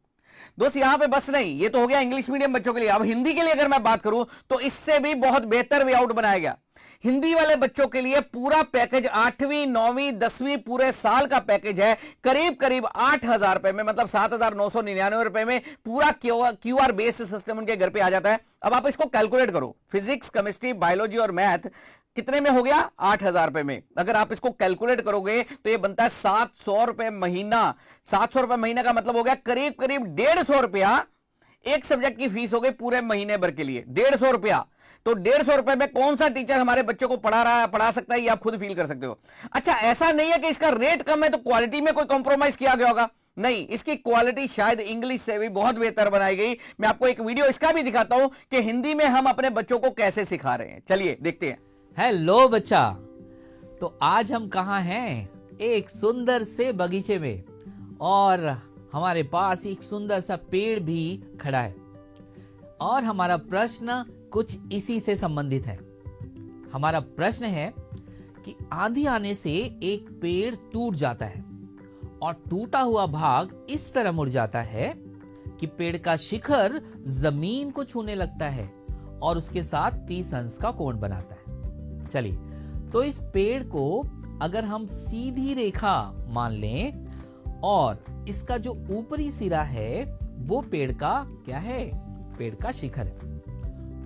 दोस्त, यहां पे बस नहीं, ये तो हो गया इंग्लिश मीडियम बच्चों के लिए। अब हिंदी के लिए अगर मैं बात करूं तो इससे भी बहुत बेहतर वे आउट बनाया गया। हिंदी वाले बच्चों के लिए पूरा पैकेज 8वीं 9वीं 10वीं पूरे साल का पैकेज है, करीब करीब 8,000 रुपए में, मतलब 7,999 रुपए में पूरा क्यूआर बेस्ड सिस्टम उनके घर पे आ जाता है। अब आप इसको कैलकुलेट करो, फिजिक्स, केमिस्ट्री, बायोलॉजी और मैथ कितने में हो गया, 8,000 रुपए में। अगर आप इसको कैलकुलेट करोगे तो ये बनता है 700 रुपए महीना। 700 रुपए महीना का मतलब हो गया करीब करीब 150 रुपया एक सब्जेक्ट की फीस हो गई पूरे महीने भर के लिए, 150 रुपया। तो 150 रुपए में कौन सा टीचर हमारे बच्चों को पढ़ा सकता है, ये आप खुद फील कर सकते हो। अच्छा, ऐसा नहीं है कि इसका रेट कम है तो क्वालिटी में कोई कॉम्प्रोमाइज किया गया होगा, नहीं, इसकी क्वालिटी शायद इंग्लिश से भी बहुत बेहतर बनाई गई। मैं आपको एक वीडियो इसका भी दिखाता हूं कि हिंदी में हम अपने बच्चों को कैसे सिखा रहे हैं। चलिए देखते हैं। हेलो बच्चा, तो आज हम कहाँ हैं? एक सुंदर से बगीचे में, और हमारे पास एक सुंदर सा पेड़ भी खड़ा है, और हमारा प्रश्न कुछ इसी से संबंधित है। हमारा प्रश्न है कि आंधी आने से एक पेड़ टूट जाता है और टूटा हुआ भाग इस तरह मुड़ जाता है कि पेड़ का शिखर जमीन को छूने लगता है और उसके साथ 30 अंश का कोण बनाता है। चलिए, तो इस पेड़ को अगर हम सीधी रेखा मान लें और इसका जो ऊपरी सिरा है वो पेड़ का क्या है, पेड़ का शिखर है,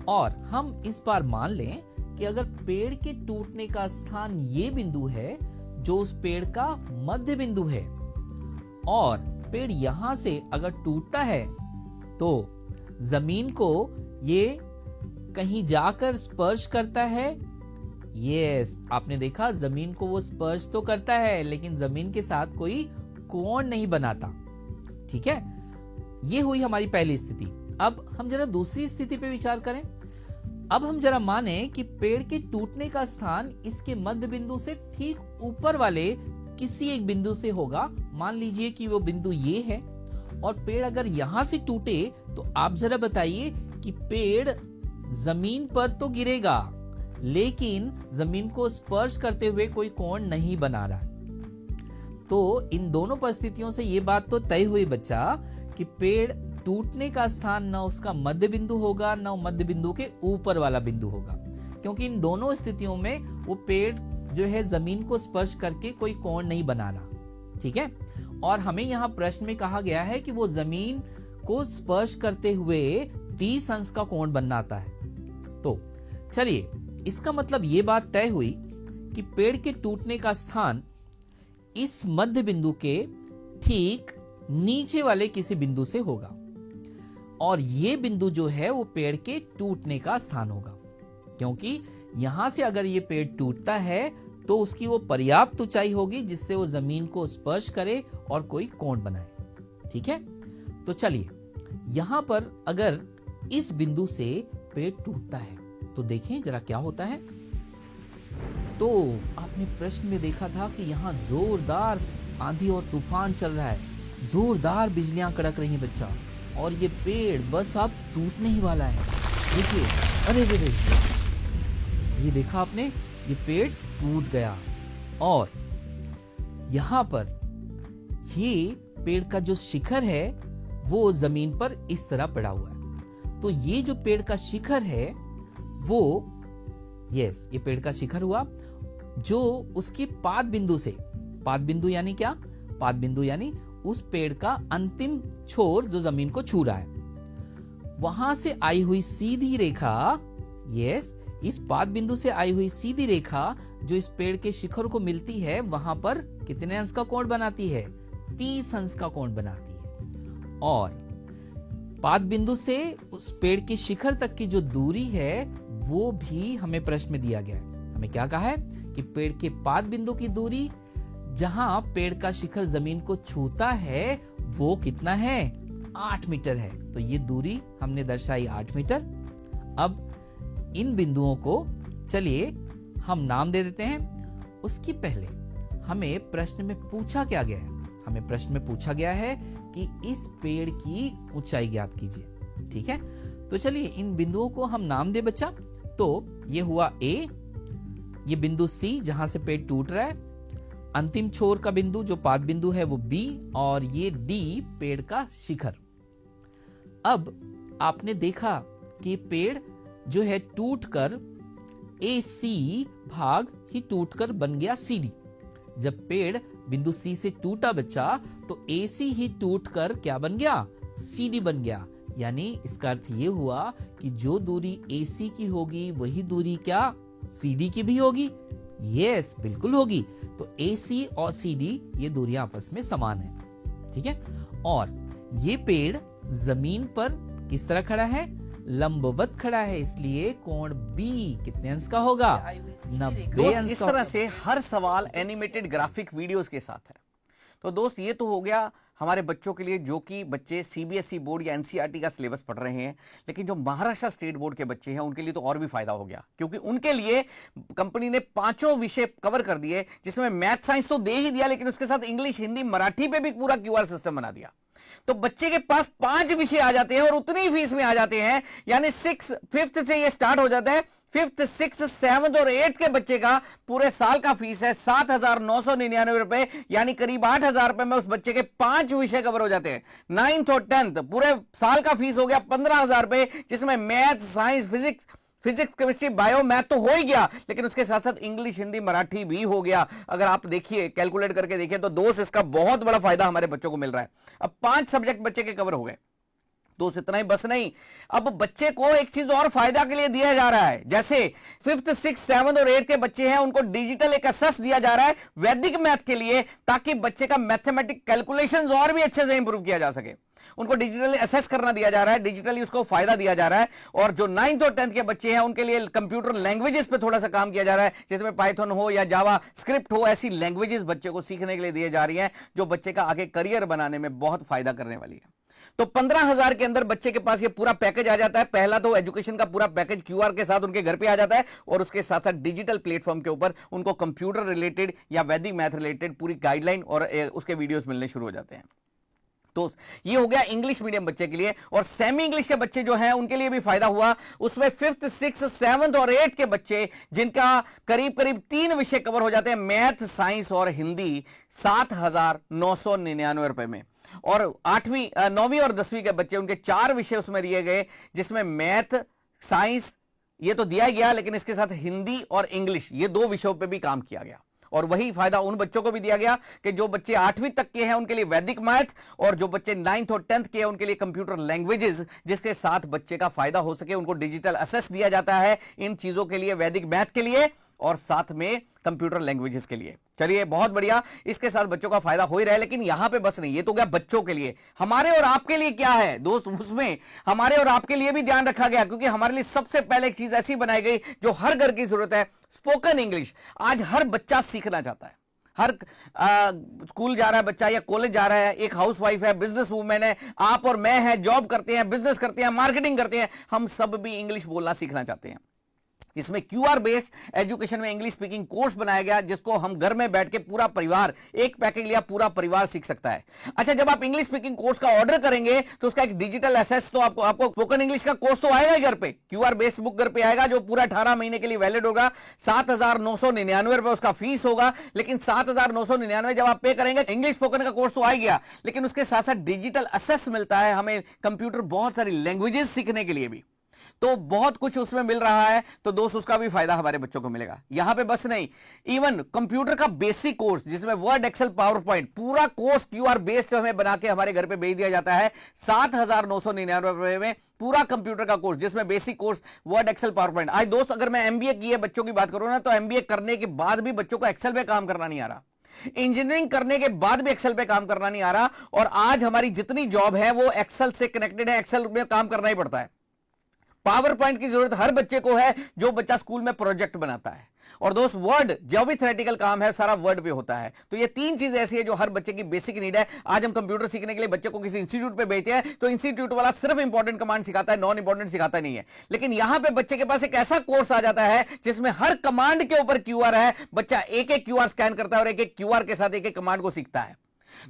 और हम इस बार मान लें कि अगर पेड़ के टूटने का स्थान ये बिंदु है जो उस पेड़ का मध्य बिंदु है, और पेड़ यहां से अगर टूटता है तो जमीन को ये कहीं जाकर स्पर्श करता है। यस, आपने देखा, जमीन को वो स्पर्श तो करता है लेकिन जमीन के साथ कोई कोण नहीं बनाता। ठीक है, ये हुई हमारी पहली स्थिति। अब हम जरा दूसरी स्थिति पे विचार करें। अब हम जरा माने कि पेड़ के टूटने का स्थान इसके मध्य बिंदु से ठीक ऊपर वाले किसी एक बिंदु से होगा। मान लीजिए कि वो बिंदु ये है और पेड़ अगर यहां से टूटे तो आप जरा बताइए कि पेड़ जमीन पर तो गिरेगा, लेकिन जमीन को स्पर्श करते हुए कोई कोण नहीं बना रहा। तो इन दोनों परिस्थितियों से ये बात तो तय हुई बच्चा कि पेड़ टूटने का स्थान न उसका मध्य बिंदु होगा, न मध्य बिंदु के ऊपर वाला बिंदु होगा, क्योंकि इन दोनों स्थितियों में वो पेड़ जो है जमीन को स्पर्श करके कोई कोण नहीं बना रहा। ठीक है, और हमें यहाँ प्रश्न में कहा गया है कि वो जमीन को स्पर्श करते हुए 30 अंश का कोण बनाता है। तो चलिए, इसका मतलब ये बात तय हुई कि पेड़ के टूटने का स्थान इस मध्य बिंदु के ठीक नीचे वाले किसी बिंदु से होगा, और ये बिंदु जो है वो पेड़ के टूटने का स्थान होगा, क्योंकि यहां से अगर ये पेड़ टूटता है तो उसकी वो पर्याप्त ऊंचाई होगी जिससे वो जमीन को स्पर्श करे और कोई कोण बनाए। ठीक है, तो चलिए, यहां पर अगर इस बिंदु से पेड़ टूटता है तो देखें जरा क्या होता है। तो आपने प्रश्न में देखा था कि यहाँ जोरदार आंधी और तूफान चल रहा है, जोरदार बिजलियां कड़क रही हैं बच्चा, और ये पेड़ बस अब टूटने ही वाला है। देखिए, अरे रे, ये देखा आपने, ये पेड़ टूट गया, और यहाँ पर ये पेड़ का जो शिखर है वो जमीन पर इस तरह पड़ा हुआ है। तो ये जो पेड़ का शिखर है वो, यस, ये पेड़ का शिखर हुआ, जो उसके पाद बिंदु से, पाद बिंदु यानी क्या? पाद बिंदु यानी उस पेड़ का अंतिम छोर जो जमीन को छू रहा है, वहां से आई हुई सीधी रेखा, यस, इस पाद बिंदु से आई हुई सीधी रेखा जो इस पेड़ के शिखर को मिलती है, वहां पर कितने अंश का कोण बनाती है? 30 अंश का कोण बनाती है। और पाद बिंदु से उस पेड़ के शिखर तक की जो दूरी है वो भी हमें प्रश्न में दिया गया है। हमें क्या कहा है कि पेड़ के पाद बिंदु की दूरी जहां पेड़ का शिखर जमीन को छूता है वो कितना है? 8 मीटर है। तो ये दूरी हमने दर्शाई 8 मीटर। अब इन बिंदुओं को चलिए हम नाम दे देते हैं। उसकी पहले हमें प्रश्न में पूछा क्या गया है? हमें प्रश्न में पूछा गया है कि इस पेड़ की ऊंचाई ज्ञात कीजिए। ठीक है, तो चलिए इन बिंदुओं को हम नाम दे बच्चा। तो ये हुआ A, ये बिंदु C जहां से पेड़ टूट रहा है, अंतिम छोर का बिंदु जो पाद बिंदु है वो B, और ये D पेड़ का शिखर। अब आपने देखा कि पेड़ जो है टूटकर AC भाग ही टूटकर बन गया CD। जब पेड़ बिंदु C से टूटा बच्चा तो AC ही टूटकर क्या बन गया? CD बन गया। यानी इसका अर्थ ये हुआ कि जो दूरी AC की होगी वही दूरी क्या CD की भी होगी? यस, बिल्कुल होगी। तो AC और CD ये दूरियां आपस में समान है। ठीक है, और ये पेड़ जमीन पर किस तरह खड़ा है? लंबवत खड़ा है, इसलिए कोण B कितने अंश का होगा? 90 अंश इस का। तरह से हर सवाल एनिमेटेड ग्राफिक वीडियोस के साथ है। तो दोस्त, ये तो हो गया हमारे बच्चों के लिए जो कि बच्चे CBSE बोर्ड या NCERT का सिलेबस पढ़ रहे हैं। लेकिन जो महाराष्ट्र स्टेट बोर्ड के बच्चे हैं उनके लिए तो और भी फायदा हो गया, क्योंकि उनके लिए कंपनी ने 5 विषय कवर कर दिए, जिसमें मैथ साइंस तो दे ही दिया, लेकिन उसके साथ इंग्लिश, हिंदी, मराठी पे भी पूरा QR सिस्टम बना दिया। तो बच्चे के पास 5 विषय आ जाते हैं और उतनी ही फीस में आ जाते हैं। यानी 5th से ये स्टार्ट हो जाता है। 5th, 6th, 7th और 8th के बच्चे का पूरे साल का फीस है 7,999 रुपए, यानी करीब 8,000 रुपए में उस बच्चे के 5 विषय कवर हो जाते हैं। 9th और 10th पूरे साल का फीस हो गया 15,000 रुपए, जिसमें math, science, physics, chemistry, bio, math तो हो ही गया, लेकिन उसके साथ साथ इंग्लिश, हिंदी, मराठी भी हो गया। अगर आप देखिए, कैलकुलेट करके देखिए तो दोस्त इसका बहुत बड़ा फायदा हमारे बच्चों को मिल रहा है। अब 5 सब्जेक्ट बच्चे के कवर हो गए। दोस्त, इतना ही बस नहीं, अब बच्चे को एक चीज और फायदा के लिए दिया जा रहा है। जैसे 5th, 6th, 7th और 8th के बच्चे हैं, उनको डिजिटल एक असेस दिया जा रहा है वैदिक मैथ के लिए, ताकि बच्चे का मैथमेटिक कैलकुलेशंस और भी अच्छे से इंप्रूव किया जा सके। उनको डिजिटली असेस करना दिया जा रहा है, डिजिटली उसको फायदा दिया जा रहा है। और जो 9th और 10th के बच्चे हैं उनके लिए कंप्यूटर लैंग्वेजेस पे थोड़ा सा काम किया जा रहा है, जिसमें पाइथन हो या जावा स्क्रिप्ट हो, ऐसी लैंग्वेजेस बच्चे को सीखने के लिए दिए जा रही हैं, जो बच्चे का आगे करियर बनाने में बहुत फायदा करने वाली है। तो 15,000 के अंदर बच्चे के पास ये पूरा पैकेज आ जाता है। पहला तो एजुकेशन का पूरा पैकेज QR के साथ उनके घर पे आ जाता है, और उसके साथ साथ डिजिटल प्लेटफॉर्म के ऊपर उनको कंप्यूटर रिलेटेड या वैदिक मैथ रिलेटेड पूरी गाइडलाइन और उसके वीडियोस मिलने शुरू हो जाते हैं। तो ये हो गया इंग्लिश मीडियम बच्चे के लिए। और सेमी इंग्लिश के बच्चे जो हैं उनके लिए भी फायदा हुआ। उसमें 5th 6th 7th और 8th के बच्चे जिनका करीब करीब 3 विषय कवर हो जाते हैं, मैथ, साइंस और हिंदी, 7,999 रुपए में। और 8वीं 9वीं और 10वीं के बच्चे, उनके 4 विषय उसमें दिए गए, जिसमें मैथ, साइंस ये तो दिया गया, लेकिन इसके साथ हिंदी और इंग्लिश ये 2 विषयों पे भी काम किया गया। और वही फायदा उन बच्चों को भी दिया गया कि जो बच्चे 8वीं तक के हैं उनके लिए वैदिक मैथ, और जो बच्चे 9th और 10th के हैं उनके लिए कंप्यूटर लैंग्वेजेस, जिसके साथ बच्चे का फायदा हो सके। उनको डिजिटल असेस दिया जाता है इन चीजों के लिए, वैदिक मैथ के लिए और साथ में कंप्यूटर लैंग्वेजेस के लिए। चलिए बहुत बढ़िया, इसके साथ बच्चों का फायदा हो ही रहा है। लेकिन यहां पे बस नहीं, ये तो गया बच्चों के लिए। हमारे और आपके लिए क्या है दोस्त, उसमें हमारे और आपके लिए भी ध्यान रखा गया, क्योंकि हमारे लिए सबसे पहले एक चीज ऐसी बनाई गई जो हर घर की जरूरत है, स्पोकन इंग्लिश। आज हर बच्चा सीखना चाहता है। हर स्कूल जा रहा है बच्चा या कॉलेज जा रहा है, एक हाउसवाइफ है, बिजनेस वूमेन है, आप और मैं है, जॉब करते हैं, बिजनेस करते हैं, मार्केटिंग करते हैं, हम सब भी इंग्लिश बोलना सीखना चाहते हैं। इसमें क्यूआर बेस्ड एजुकेशन में इंग्लिश स्पीकिंग कोर्स बनाया गया, जिसको हम घर में बैठ के पूरा परिवार, एक पैकेज लिया, पूरा परिवार सीख सकता है। अच्छा, जब आप इंग्लिश स्पीकिंग कोर्स का ऑर्डर करेंगे तो उसका एक डिजिटल एसेस तो आपको स्पोकन इंग्लिश का कोर्स तो आएगा ही घर पे, क्यूआर बेस्ड बुक घर पे आएगा, जो पूरा 18 महीने के लिए वैलिड होगा। 7,999 रुपए उसका फीस होगा। लेकिन 7,999 जब आप पे करेंगे, इंग्लिश स्पोकन का कोर्स तो आ गया, लेकिन उसके साथ साथ डिजिटल एसेस मिलता है हमें, कंप्यूटर बहुत सारी लैंग्वेजेस सीखने के लिए भी, तो बहुत कुछ उसमें मिल रहा है। तो दोस्त उसका भी फायदा हमारे बच्चों को मिलेगा। यहां पे बस नहीं, इवन कंप्यूटर का बेसिक कोर्स जिसमें वर्ड, एक्सेल, पावर पॉइंट, पूरा कोर्स क्यूआर बेस्ड हमें बना के हमारे घर पे भेज दिया जाता है 7,999 रुपए में। पूरा कंप्यूटर का कोर्स जिसमें basic course Word, Excel, PowerPoint. आज दोस्त अगर मैं एमबीए किए बच्चों की बात करूं ना, तो एमबीए करने के बाद भी बच्चों को एक्सेल पे काम करना नहीं आ रहा, इंजीनियरिंग करने के बाद भी एक्सेल पे काम करना नहीं आ रहा। और आज हमारी जितनी जॉब है वो एक्सेल से कनेक्टेड है, एक्सेल में काम करना ही पड़ता है। पावर पॉइंट की जरूरत हर बच्चे को है, जो बच्चा स्कूल में प्रोजेक्ट बनाता है। और दोस्त वर्ड, जो भी थ्योरेटिकल काम है सारा वर्ड पे होता है। तो ये 3 चीज ऐसी है जो हर बच्चे की बेसिक नीड है। आज हम कंप्यूटर सीखने के लिए बच्चे को किसी इंस्टीट्यूट पे भेजते हैं, तो इंस्टीट्यूट वाला सिर्फ इंपॉर्टेंट कमांड सिखाता है, नॉन इंपॉर्टेंट सिखाता नहीं है। लेकिन यहां पे बच्चे के पास एक ऐसा कोर्स आ जाता है जिसमें हर कमांड के ऊपर क्यूआर है, बच्चा एक एक क्यूआर स्कैन करता है और एक एक क्यूआर के साथ एक एक कमांड को सीखता है।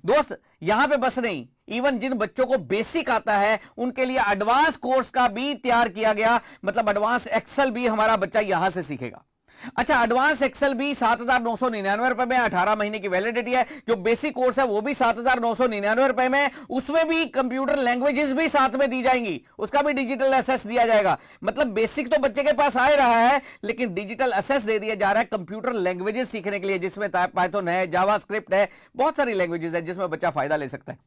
दोस्त यहां पे बस नहीं, इवन जिन बच्चों को बेसिक आता है उनके लिए एडवांस कोर्स का भी तैयार किया गया, मतलब एडवांस एक्सेल भी हमारा बच्चा यहां से सीखेगा। अच्छा, एडवांस एक्सेल भी 7,999 रुपए में, 18 महीने की वैलिडिटी है। जो बेसिक कोर्स है वो भी 7,999 रुपए में, उसमें भी कंप्यूटर लैंग्वेजेस भी साथ में दी जाएंगी, उसका भी डिजिटल एसेस दिया जाएगा। मतलब बेसिक तो बच्चे के पास आ ही रहा है, लेकिन डिजिटल एसेस दे दिया जा रहा है कंप्यूटर लैंग्वेजेस सीखने के लिए, जिसमें पाइथन है, जावास्क्रिप्ट है, बहुत सारी लैंग्वेजेस है जिसमें बच्चा फायदा ले सकता है।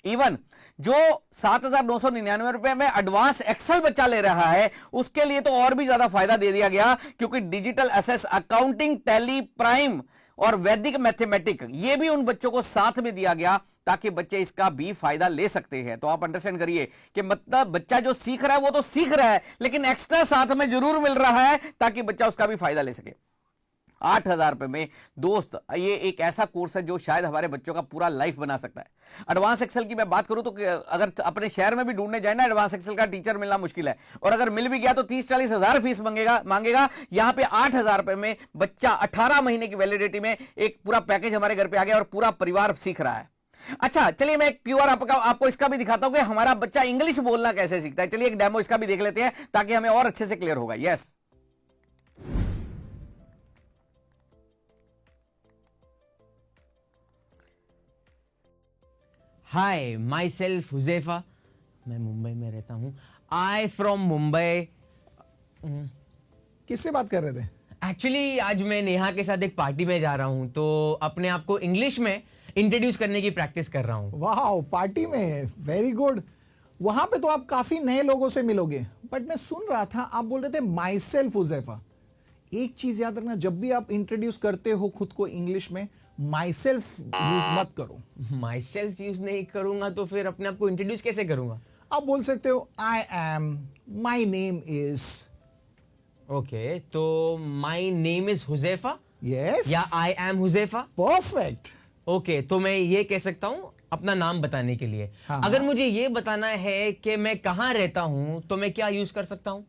इवन जो 7,999 रुपए में एडवांस एक्सेल बच्चा ले रहा है, उसके लिए तो और भी ज्यादा फायदा दे दिया गया, क्योंकि digital access, accounting, Tally, prime और वैदिक मैथमेटिक ये भी उन बच्चों को साथ में दिया गया, ताकि बच्चे इसका भी फायदा ले सकते हैं। तो आप अंडरस्टैंड करिए कि मतलब बच्चा जो सीख रहा है वो तो सीख रहा है, लेकिन एक्स्ट्रा साथ में जरूर मिल रहा है ताकि बच्चा उसका भी फायदा ले सके। 8,000 रुपए में दोस्त ये एक ऐसा कोर्स है जो शायद हमारे बच्चों का पूरा लाइफ बना सकता है। एडवांस एक्सेल की मैं बात करूं तो अगर अपने शहर में भी ढूंढने जाए ना, एडवांस एक्सेल का टीचर मिलना मुश्किल है, और अगर मिल भी गया तो 30-40 हजार फीस मांगेगा। यहां पे 8,000 रुपए में बच्चा 18 महीने की वैलिडिटी में एक पूरा पैकेज हमारे घर पे आ गया और पूरा परिवार सीख रहा है। अच्छा, चलिए मैं क्यूआर आपको इसका भी दिखाता हूं कि हमारा बच्चा इंग्लिश बोलना कैसे सीखता है। चलिए एक डेमो इसका भी देख लेते हैं ताकि हमें और अच्छे से क्लियर होगा। Yes, hi, my self Huzaifa, मैं मुंबई में रहता हूँ। आई फ्रॉम मुंबई। किससे बात कर रहे थे? एक्चुअली आज मैं नेहा के साथ एक पार्टी में जा रहा हूँ, तो अपने आप को इंग्लिश में इंट्रोड्यूस करने की प्रैक्टिस कर रहा हूँ। वाह, पार्टी में, वेरी गुड। वहां पे तो आप काफी नए लोगों से मिलोगे, बट मैं सुन रहा था आप बोल रहे थे माई सेल्फ हुजैफा। एक चीज याद रखना, जब भी आप इंट्रोड्यूस करते हो खुद को इंग्लिश में, माई सेल्फ यूज मत करो। माई सेल्फ यूज नहीं करूंगा तो फिर अपने आप को इंट्रोड्यूस कैसे करूंगा? आप बोल सकते हो I am, my name is. Okay, तो my name is Huzaifa yes, yeah I am Huzaifa. Perfect. Okay, तो मैं ये कह सकता हूँ अपना नाम बताने के लिए। हाँ, अगर मुझे ये बताना है कि मैं कहाँ रहता हूं तो मैं क्या यूज कर सकता हूं?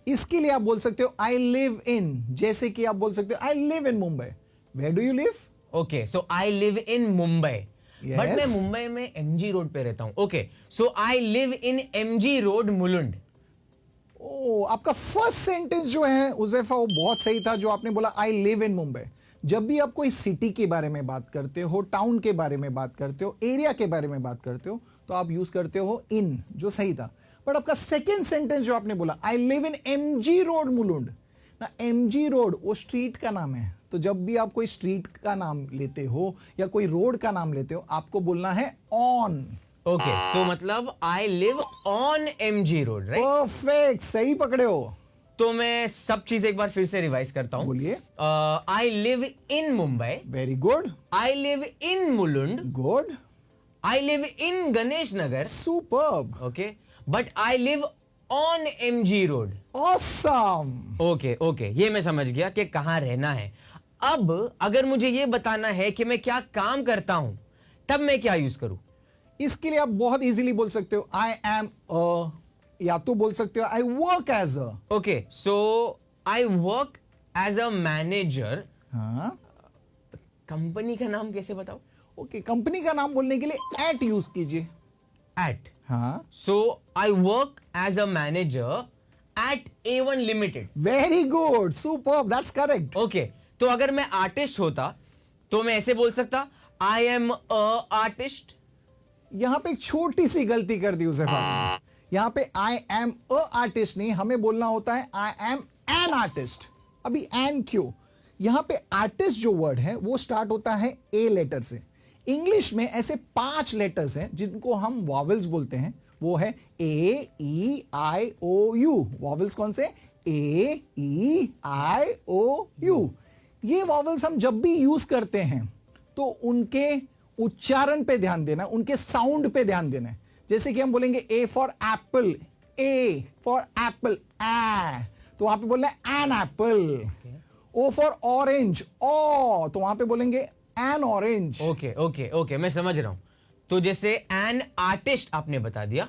इसके लिए आप बोल सकते हो आई लिव इन। जैसे कि आप बोल सकते हो I live in Mumbai. Where do you live? Okay, so I live in Mumbai. But Yes. मैं मुंबई में एमजी रोड पे रहता हूं. Okay, so I live in MG road Mulund. Oh, आपका फर्स्ट सेंटेंस जो है उजैफा वो बहुत सही था, जो आपने बोला आई लिव इन मुंबई. जब भी आप कोई सिटी के बारे में बात करते हो, टाउन के बारे में बात करते हो, एरिया के बारे में बात करते हो, तो आप यूज करते हो इन, जो सही था. बट आपका सेकेंड सेंटेंस जो आपने बोला आई live in MG road Mulund, ना एमजी रोड वो स्ट्रीट का नाम है. तो जब भी आप कोई स्ट्रीट का नाम लेते हो या कोई रोड का नाम लेते हो, आपको बोलना है ऑन. ओके, सो मतलब I live on MG road, right? Perfect, सही पकड़े हो. तो मैं सब चीज एक बार फिर से रिवाइज करता हूं. बोलिए. आई live in Mumbai, very good. I live in Mulund, good. I live in Ganesh Nagar. Superb. Okay, but I live on MG road. Awesome. Okay okay, ये मैं समझ गया कि कहां रहना है. अब अगर मुझे ये बताना है कि मैं क्या काम करता हूं, तब मैं क्या यूज करूं? इसके लिए आप बहुत इजीली बोल सकते हो आई एम अ, या तो बोल सकते हो I work as a. Okay, so I work as a manager. हाँ, कंपनी का नाम कैसे बताओ? ओके, कंपनी का नाम बोलने के लिए एट यूज कीजिए. एट. हाँ, so I work as a manager at A1 limited. Very good, superb, that's correct. Okay, तो अगर मैं आर्टिस्ट होता तो मैं ऐसे बोल सकता आई एम अ आर्टिस्ट. यहां पे एक छोटी सी गलती कर दी उसे. यहां पे आई एम अ आर्टिस्ट नहीं, हमें बोलना होता है आई एम एन आर्टिस्ट. अभी एन क्यों? यहां पे आर्टिस्ट जो वर्ड है वो स्टार्ट होता है ए लेटर से. इंग्लिश में ऐसे 5 लेटर्स हैं जिनको हम वॉवेल्स बोलते हैं. वो है ए ई आई ओ यू. वॉवेल्स कौन से? ए ई आई ओ यू. ये वॉवेल्स हम जब भी यूज करते हैं तो उनके उच्चारण पे ध्यान देना, उनके साउंड पे ध्यान देना है. जैसे कि हम बोलेंगे A for apple, A for apple, A, तो वहां पे बोलना है an apple. O for orange, O, तो वहां पे बोलेंगे an orange. Okay okay okay, मैं समझ रहा हूं. तो जैसे एन आर्टिस्ट आपने बता दिया.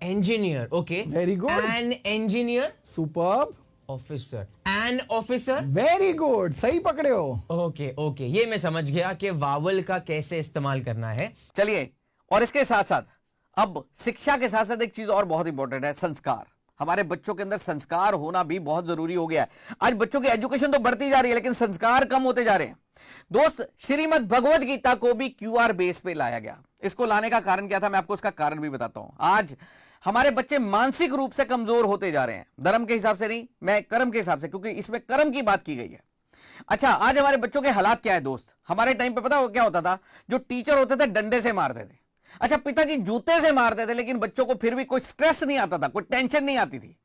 Engineer. Okay, Very good. An engineer. Superb. Officer. An officer. Very good, सही पकड़े हो. ओके ओके, ये मैं समझ गया कि वावल का कैसे इस्तेमाल करना है. चलिए, और इसके साथ साथ अब शिक्षा के साथ साथ एक चीज और बहुत इंपॉर्टेंट है, संस्कार. हमारे बच्चों के अंदर संस्कार होना भी बहुत जरूरी हो गया है. आज बच्चों की एजुकेशन तो बढ़ती जा रही है लेकिन संस्कार कम होते जा रहे हैं. दोस्त, श्रीमद् भगवद गीता को भी क्यूआर बेस पे लाया गया. इसको लाने का कारण क्या था, मैं आपको उसका कारण भी बताता हूं. आज हमारे बच्चे मानसिक रूप से कमजोर होते जा रहे हैं. धर्म के हिसाब से नहीं, मैं कर्म के हिसाब से, क्योंकि इसमें कर्म की बात की गई है. अच्छा, आज हमारे बच्चों के हालात क्या है दोस्त? हमारे टाइम पे पता हो क्या होता था? जो टीचर होते थे डंडे से मारते थे. अच्छा, पिताजी जूते से मारते थे, लेकिन बच्चों को फिर भी कोई स्ट्रेस नहीं आता था, कोई टेंशन नहीं आती थी.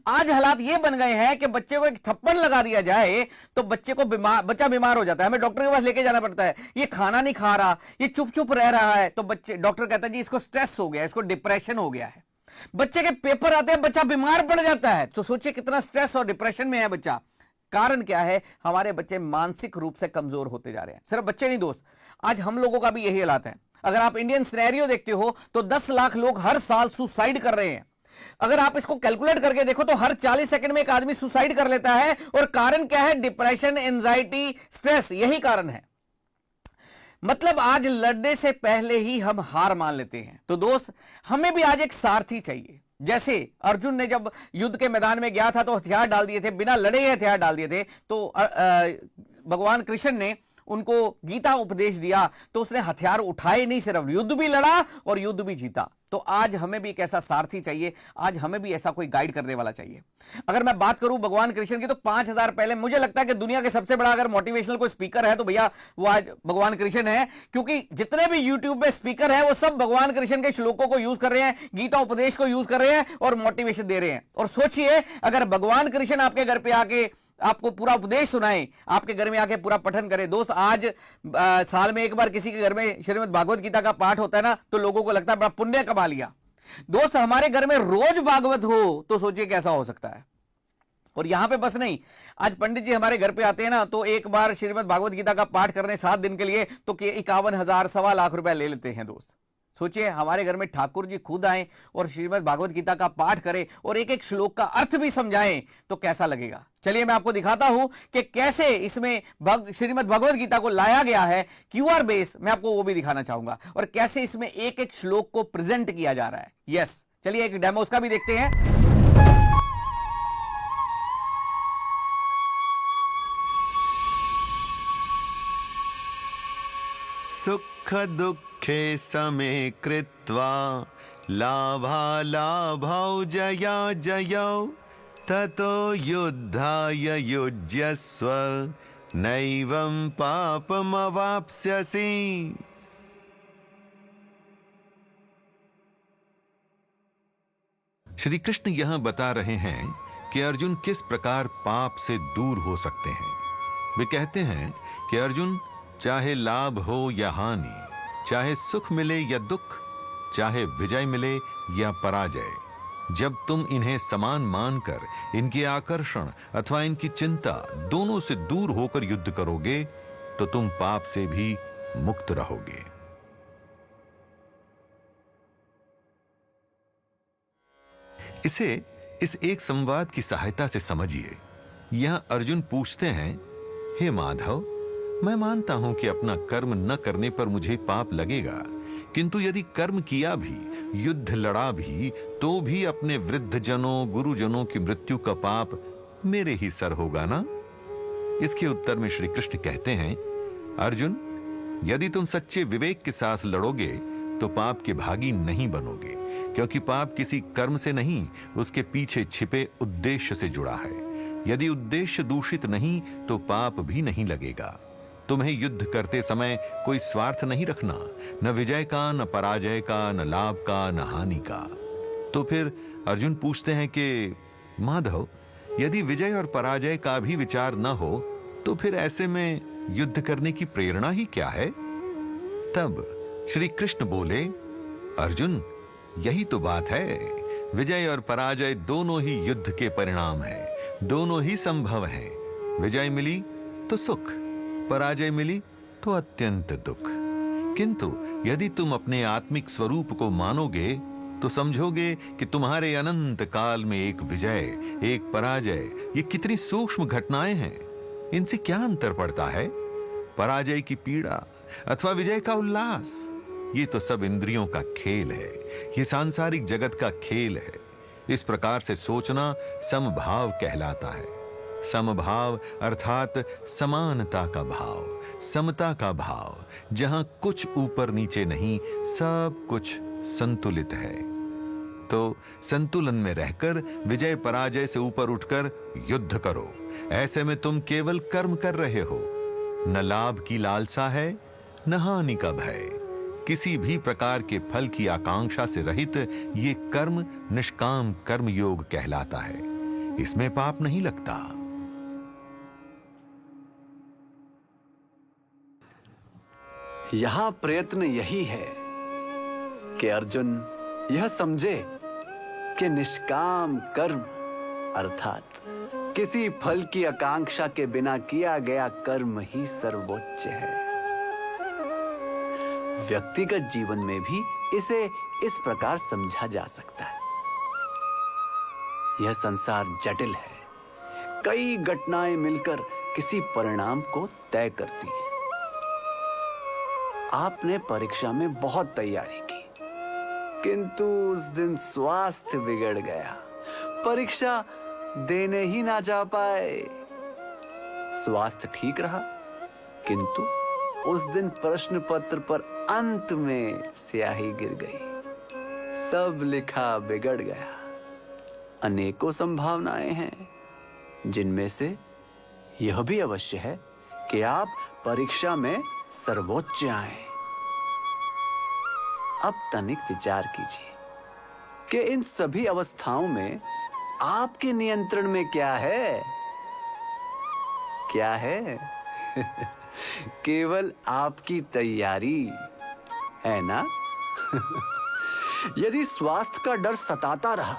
आज हालात ये बन गए हैं कि बच्चे को एक थप्पड़ लगा दिया जाए तो बच्चा बीमार हो जाता है. हमें डॉक्टर के पास लेके जाना पड़ता है. ये खाना नहीं खा रहा, ये चुप चुप रह रहा है, तो डॉक्टर कहता है जी इसको स्ट्रेस हो गया, इसको डिप्रेशन हो गया है. बच्चे के पेपर आते हैं, बच्चा बीमार पड़ जाता है. तो सोचिए कितना स्ट्रेस और डिप्रेशन में है बच्चा. कारण क्या है? हमारे बच्चे मानसिक रूप से कमजोर होते जा रहे हैं. सिर्फ बच्चे नहीं दोस्त, आज हम लोगों का भी यही हालात है. अगर आप इंडियन सिनेरियो देखते हो तो 10 लाख लोग हर साल सुसाइड कर रहे हैं. अगर आप इसको कैलकुलेट करके देखो तो हर 40 सेकंड में एक आदमी सुसाइड कर लेता है. और कारण क्या है? डिप्रेशन, एंजाइटी, स्ट्रेस, यही कारण है. मतलब आज लड़ने से पहले ही हम हार मान लेते हैं. तो दोस्त, हमें भी आज एक सारथी चाहिए. जैसे अर्जुन ने जब युद्ध के मैदान में गया था तो हथियार डाल दिए थे, बिना लड़े ही हथियार डाल दिए थे. तो भगवान कृष्ण ने उनको गीता उपदेश दिया तो उसने हथियार उठाए नहीं, सिर्फ युद्ध भी लड़ा और युद्ध भी जीता. तो आज हमें भी एक ऐसा सारथी चाहिए, आज हमें भी ऐसा कोई गाइड करने वाला चाहिए. अगर मैं बात करूं भगवान कृष्ण की तो 5000 पहले मुझे लगता है कि दुनिया के सबसे बड़ा अगर मोटिवेशनल कोई स्पीकर है तो भैया वो आज भगवान कृष्ण है. क्योंकि जितने भी यूट्यूब पे स्पीकर है वो सब भगवान कृष्ण के श्लोकों को यूज कर रहे हैं, गीता उपदेश को यूज कर रहे हैं और मोटिवेशन दे रहे हैं. और सोचिए, अगर भगवान कृष्ण आपके घर पे आके आपको पूरा उपदेश सुनाए, आपके घर में आके पूरा पठन करे. दोस्त, आज साल में एक बार किसी के घर में श्रीमद् भागवत गीता का पाठ होता है ना, तो लोगों को लगता है बड़ा पुण्य कमा लिया. दोस्त, हमारे घर में रोज भागवत हो तो सोचिए कैसा हो सकता है. और यहां पे बस नहीं, आज पंडित जी हमारे घर पे आते हैं ना तो एक बार श्रीमद् भागवत गीता का पाठ करने 7 दिन के लिए तो 51,000 1.25 लाख रुपए ले लेते हैं दोस्त. सोचिए हमारे घर में ठाकुर जी खुद आए और श्रीमद् भागवत गीता का पाठ करें और एक एक श्लोक का अर्थ भी समझाएं तो कैसा लगेगा। चलिए मैं आपको दिखाता हूं कि कैसे इसमें श्रीमद् भगवत गीता को लाया गया है क्यूआर बेस, मैं आपको वो भी दिखाना चाहूंगा, और कैसे इसमें एक एक श्लोक को प्रेजेंट किया जा रहा है। यस, चलिए एक डेमो उसका भी देखते हैं। सुख दुःखे समे कृत्वा लाभालाभौ जया जयौ ततो युद्धाय युज्यस्व नैवं पापमवाप्स्यसि। श्री कृष्ण यहां बता रहे हैं कि अर्जुन किस प्रकार पाप से दूर हो सकते हैं। वे कहते हैं कि अर्जुन, चाहे लाभ हो या हानि, चाहे सुख मिले या दुख, चाहे विजय मिले या पराजय, जब तुम इन्हें समान मानकर इनके आकर्षण अथवा इनकी चिंता दोनों से दूर होकर युद्ध करोगे तो तुम पाप से भी मुक्त रहोगे। इसे इस एक संवाद की सहायता से समझिए। यहां अर्जुन पूछते हैं, हे माधव, मैं मानता हूं कि अपना कर्म न करने पर मुझे पाप लगेगा, किंतु यदि कर्म किया भी, युद्ध लड़ा भी, तो भी अपने वृद्ध जनों, गुरुजनों की मृत्यु का पाप मेरे ही सर होगा ना? इसके उत्तर में श्री कृष्ण कहते हैं, अर्जुन, यदि तुम सच्चे विवेक के साथ लड़ोगे तो पाप के भागी नहीं बनोगे, क्योंकि पाप किसी कर्म से नहीं, उसके पीछे छिपे उद्देश्य से जुड़ा है। यदि उद्देश्य दूषित नहीं तो पाप भी नहीं लगेगा। तुम्हें युद्ध करते समय कोई स्वार्थ नहीं रखना, न विजय का, न पराजय का, न लाभ का, न हानि का। तो फिर अर्जुन पूछते हैं कि माधव, यदि विजय और पराजय का भी विचार न हो तो फिर ऐसे में युद्ध करने की प्रेरणा ही क्या है? तब श्री कृष्ण बोले, अर्जुन, यही तो बात है। विजय और पराजय दोनों ही युद्ध के परिणाम हैं, दोनों ही संभव हैं। विजय मिली तो सुख, पराजय मिली तो अत्यंत दुख। किंतु यदि तुम अपने आत्मिक स्वरूप को मानोगे तो समझोगे कि तुम्हारे अनंत काल में एक विजय, एक पराजय, ये कितनी सूक्ष्म घटनाएं हैं। इनसे क्या अंतर पड़ता है? पराजय की पीड़ा अथवा विजय का उल्लास, ये तो सब इंद्रियों का खेल है, ये सांसारिक जगत का खेल है। इस प्रकार से सोचना समभाव कहलाता है। समभाव अर्थात समानता का भाव, समता का भाव, जहां कुछ ऊपर नीचे नहीं, सब कुछ संतुलित है। तो संतुलन में रहकर विजय पराजय से ऊपर उठकर युद्ध करो। ऐसे में तुम केवल कर्म कर रहे हो, न लाभ की लालसा है, न हानि का भय। किसी भी प्रकार के फल की आकांक्षा से रहित ये कर्म निष्काम कर्म योग कहलाता है। इसमें पाप नहीं लगता। यहां प्रयत्न यही है कि अर्जुन यह समझे कि निष्काम कर्म अर्थात किसी फल की आकांक्षा के बिना किया गया कर्म ही सर्वोच्च है। व्यक्तिगत जीवन में भी इसे इस प्रकार समझा जा सकता है। यह संसार जटिल है। कई घटनाएं मिलकर किसी परिणाम को तय करती हैं। आपने परीक्षा में बहुत तैयारी की, किंतु उस दिन स्वास्थ्य बिगड़ गया, परीक्षा देने ही ना जा पाए। स्वास्थ्य ठीक रहा, किंतु उस दिन प्रश्न पत्र पर अंत में स्याही गिर गई, सब लिखा बिगड़ गया। अनेकों संभावनाएं हैं, जिनमें से यह भी अवश्य है कि आप परीक्षा में सर्वोच्च आए। अब तनिक विचार कीजिए कि इन सभी अवस्थाओं में आपके नियंत्रण में क्या है? क्या है? केवल आपकी तैयारी है ना? यदि स्वास्थ्य का डर सताता रहा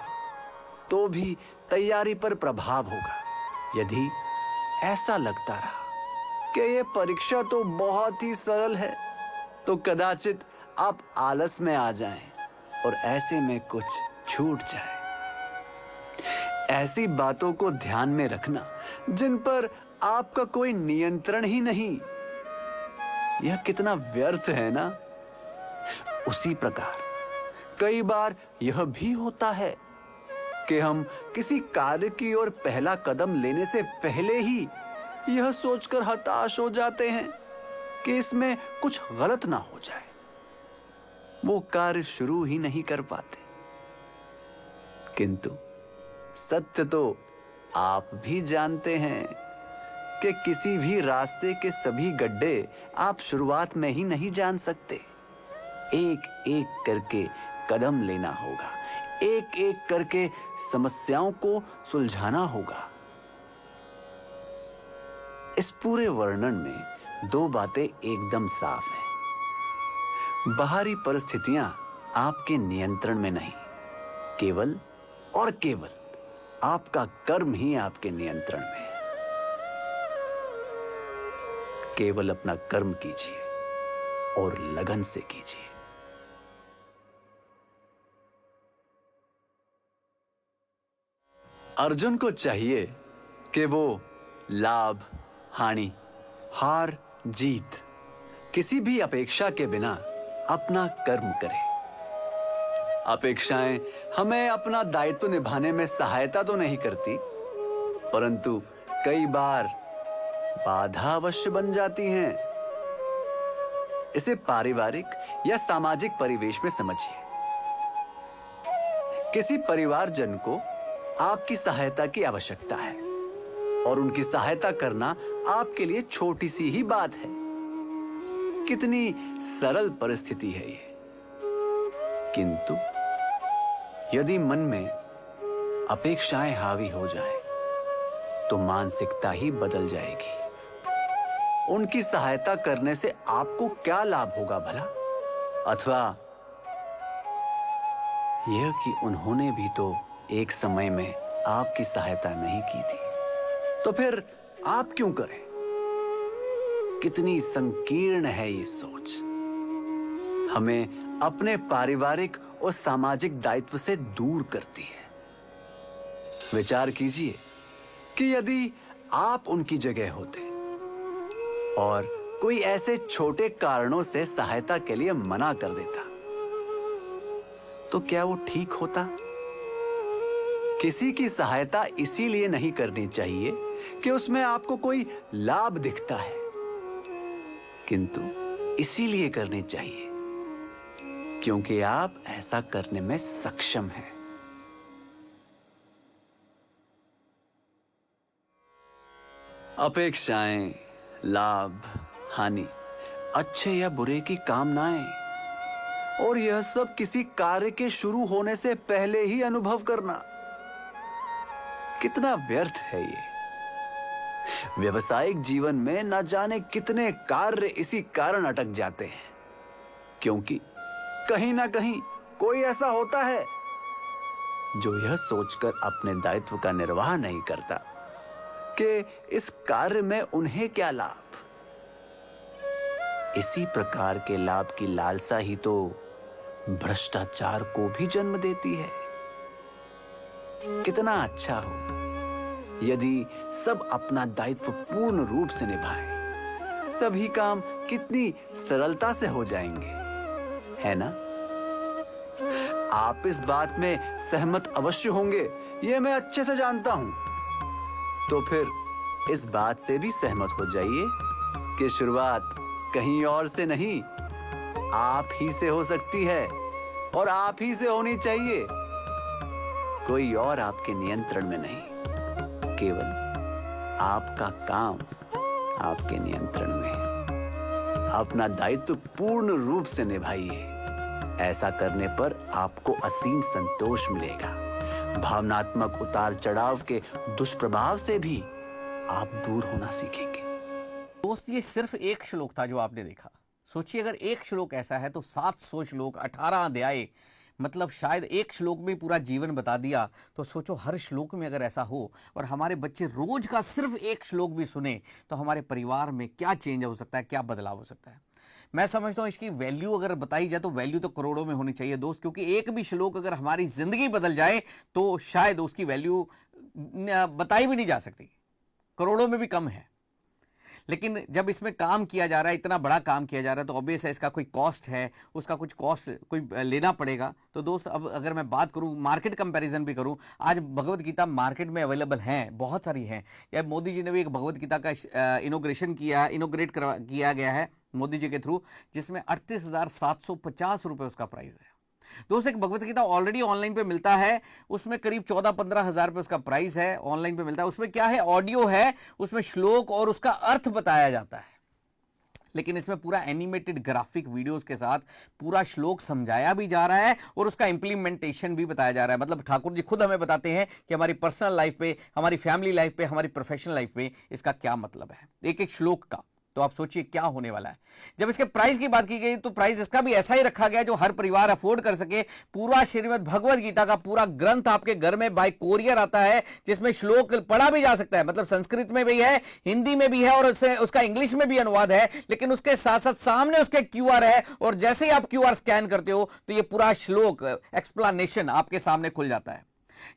तो भी तैयारी पर प्रभाव होगा। यदि ऐसा लगता रहा कि यह परीक्षा तो बहुत ही सरल है, तो कदाचित आप आलस में आ जाएं और ऐसे में कुछ छूट जाए। ऐसी बातों को ध्यान में रखना जिन पर आपका कोई नियंत्रण ही नहीं, यह कितना व्यर्थ है ना। उसी प्रकार कई बार यह भी होता है कि हम किसी कार्य की ओर पहला कदम लेने से पहले ही यह सोचकर हताश हो जाते हैं कि इसमें कुछ गलत ना हो जाए, वो कार्य शुरू ही नहीं कर पाते। किंतु सत्य तो आप भी जानते हैं कि किसी भी रास्ते के सभी गड्ढे आप शुरुआत में ही नहीं जान सकते। एक एक करके कदम लेना होगा, एक एक करके समस्याओं को सुलझाना होगा। इस पूरे वर्णन में दो बातें एकदम साफ हैं। बाहरी परिस्थितियां आपके नियंत्रण में नहीं, केवल और केवल आपका कर्म ही आपके नियंत्रण में है। केवल अपना कर्म कीजिए और लगन से कीजिए। अर्जुन को चाहिए कि वो लाभ, हानि, हार, जीत किसी भी अपेक्षा के बिना अपना कर्म करे। अपेक्षाएं हमें अपना दायित्व निभाने में सहायता तो नहीं करती, परंतु कई बार बाधा अवश्य बन जाती हैं। इसे पारिवारिक या सामाजिक परिवेश में समझिए। किसी परिवारजन को आपकी सहायता की आवश्यकता है और उनकी सहायता करना आपके लिए छोटी सी ही बात है। कितनी सरल परिस्थिति है ये। किंतु यदि मन में अपेक्षाएं हावी हो जाए तो मानसिकता ही बदल जाएगी। उनकी सहायता करने से आपको क्या लाभ होगा भला? अथवा यह कि उन्होंने भी तो एक समय में आपकी सहायता नहीं की थी, तो फिर आप क्यों करें? कितनी संकीर्ण है ये सोच। हमें अपने पारिवारिक और सामाजिक दायित्व से दूर करती है। विचार कीजिए कि यदि आप उनकी जगह होते और कोई ऐसे छोटे कारणों से सहायता के लिए मना कर देता, तो क्या वो ठीक होता? किसी की सहायता इसीलिए नहीं करनी चाहिए कि उसमें आपको कोई लाभ दिखता है, किंतु इसीलिए करनी चाहिए क्योंकि आप ऐसा करने में सक्षम हैं। अपेक्षाएं, लाभ, हानि, अच्छे या बुरे की कामनाएं, और यह सब किसी कार्य के शुरू होने से पहले ही अनुभव करना, कितना व्यर्थ है ये। व्यवसायिक जीवन में न जाने कितने कार्य इसी कारण अटक जाते हैं, क्योंकि कहीं ना कहीं कोई ऐसा होता है जो यह सोचकर अपने दायित्व का निर्वाह नहीं करता कि इस कार्य में उन्हें क्या लाभ। इसी प्रकार के लाभ की लालसा ही तो भ्रष्टाचार को भी जन्म देती है। कितना अच्छा हो यदि सब अपना दायित्व पूर्ण रूप से निभाएं, सभी काम कितनी सरलता से हो जाएंगे, है ना? आप इस बात में सहमत अवश्य होंगे, यह मैं अच्छे से जानता हूं। तो फिर इस बात से भी सहमत हो जाइए कि शुरुआत कहीं और से नहीं, आप ही से हो सकती है और आप ही से होनी चाहिए। कोई और आपके नियंत्रण में नहीं, केवल आपका काम आपके नियंत्रण में है। अपना दायित्व पूर्ण रूप से निभाइए। ऐसा करने पर आपको असीम संतोष मिलेगा। भावनात्मक उतार चढ़ाव के दुष्प्रभाव से भी आप दूर होना सीखेंगे। दोस्त, ये सिर्फ एक श्लोक था जो आपने देखा। सोचिए, अगर एक श्लोक ऐसा है तो 700 श्लोक, 18 अध्याय, मतलब शायद एक श्लोक में पूरा जीवन बता दिया। तो सोचो, हर श्लोक में अगर ऐसा हो और हमारे बच्चे रोज का सिर्फ एक श्लोक भी सुने तो हमारे परिवार में क्या चेंज हो सकता है, क्या बदलाव हो सकता है। मैं समझता हूं इसकी वैल्यू अगर बताई जाए तो वैल्यू तो करोड़ों में होनी चाहिए दोस्त, क्योंकि एक भी श्लोक अगर हमारी जिंदगी बदल जाए तो शायद उसकी वैल्यू बताई भी नहीं जा सकती, करोड़ों में भी कम है। लेकिन जब इसमें काम किया जा रहा है, इतना बड़ा काम किया जा रहा है, तो ऑब्वियस है इसका कोई कॉस्ट है, उसका कुछ कॉस्ट कोई लेना पड़ेगा। तो दोस्त अब अगर मैं बात करूं, मार्केट कंपैरिजन भी करूं, आज भगवत गीता मार्केट में अवेलेबल हैं, बहुत सारी हैं। या मोदी जी ने भी एक भगवत गीता का इनोग्रेट किया गया है मोदी जी के थ्रू, जिसमें 38,750 रुपये उसका प्राइस है। दोस्त एक भगवत गीता ऑलरेडी ऑनलाइन पे मिलता है, उसमें करीब 14-15 हजार रुपये उसका प्राइस है, ऑनलाइन पे मिलता है। उसमें क्या है, ऑडियो है, उसमें श्लोक और उसका अर्थ बताया जाता है, लेकिन इसमें पूरा एनिमेटेड ग्राफिक वीडियोस के साथ पूरा श्लोक समझाया भी जा रहा है और उसका इंप्लीमेंटेशन भी बताया जा रहा है। मतलब ठाकुर जी खुद हमें बताते हैं कि हमारी पर्सनल लाइफ पे, हमारी फैमिली लाइफ पे, हमारी प्रोफेशनल लाइफ पे इसका क्या मतलब है एक एक श्लोक का। तो आप सोचिए क्या होने वाला है। जब इसके प्राइस की बात की गई तो प्राइस इसका भी ऐसा ही रखा गया जो हर परिवार अफोर्ड कर सके। पूरा श्रीमद् भगवद गीता का पूरा ग्रंथ आपके घर में बाय कोरियर आता है, जिसमें श्लोक पढ़ा भी जा सकता है, मतलब संस्कृत में भी है, हिंदी में भी है और उसका इंग्लिश में भी अनुवाद है। लेकिन उसके साथ साथ सामने उसके QR है और जैसे ही आप QR स्कैन करते हो तो ये पूरा श्लोक एक्सप्लेनेशन आपके सामने खुल जाता है।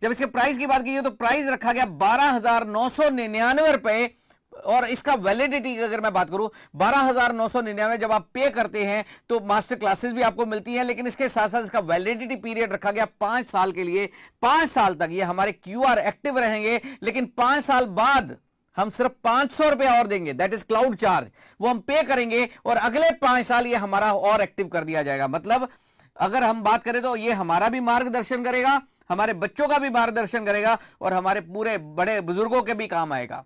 जब इसके प्राइस की बात की तो प्राइस रखा गया 12,999 रुपए, और इसका वैलिडिटी की अगर मैं बात करूं 12,999 जब आप पे करते हैं तो मास्टर क्लासेस भी आपको मिलती हैं, लेकिन इसके साथ साथ इसका वैलिडिटी पीरियड रखा गया 5 साल के लिए। 5 साल तक ये हमारे QR एक्टिव रहेंगे, लेकिन 5 साल बाद हम सिर्फ 500 रुपए और देंगे, दैट इज क्लाउड चार्ज, वो हम पे करेंगे और अगले 5 साल ये हमारा और एक्टिव कर दिया जाएगा। मतलब अगर हम बात करें तो ये हमारा भी मार्गदर्शन करेगा, हमारे बच्चों का भी मार्गदर्शन करेगा और हमारे पूरे बड़े बुजुर्गों के भी काम आएगा।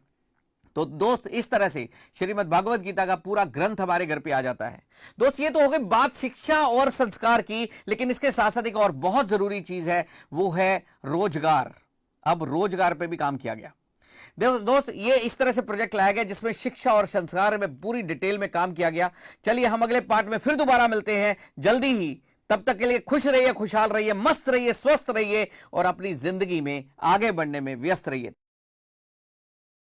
तो दोस्त इस तरह से श्रीमद् भागवत गीता का पूरा ग्रंथ हमारे घर पे आ जाता है। दोस्त ये तो हो गई बात शिक्षा और संस्कार की, लेकिन इसके साथ साथ एक और बहुत जरूरी चीज है, वो है रोजगार। अब रोजगार पे भी काम किया गया। दोस्त ये इस तरह से प्रोजेक्ट लाया गया जिसमें शिक्षा और संस्कार में पूरी डिटेल में काम किया गया। चलिए हम अगले पार्ट में फिर दोबारा मिलते हैं जल्दी ही। तब तक के लिए खुश रहिए, खुशहाल रहिए, मस्त रहिए, स्वस्थ रहिए और अपनी जिंदगी में आगे बढ़ने में व्यस्त रहिए।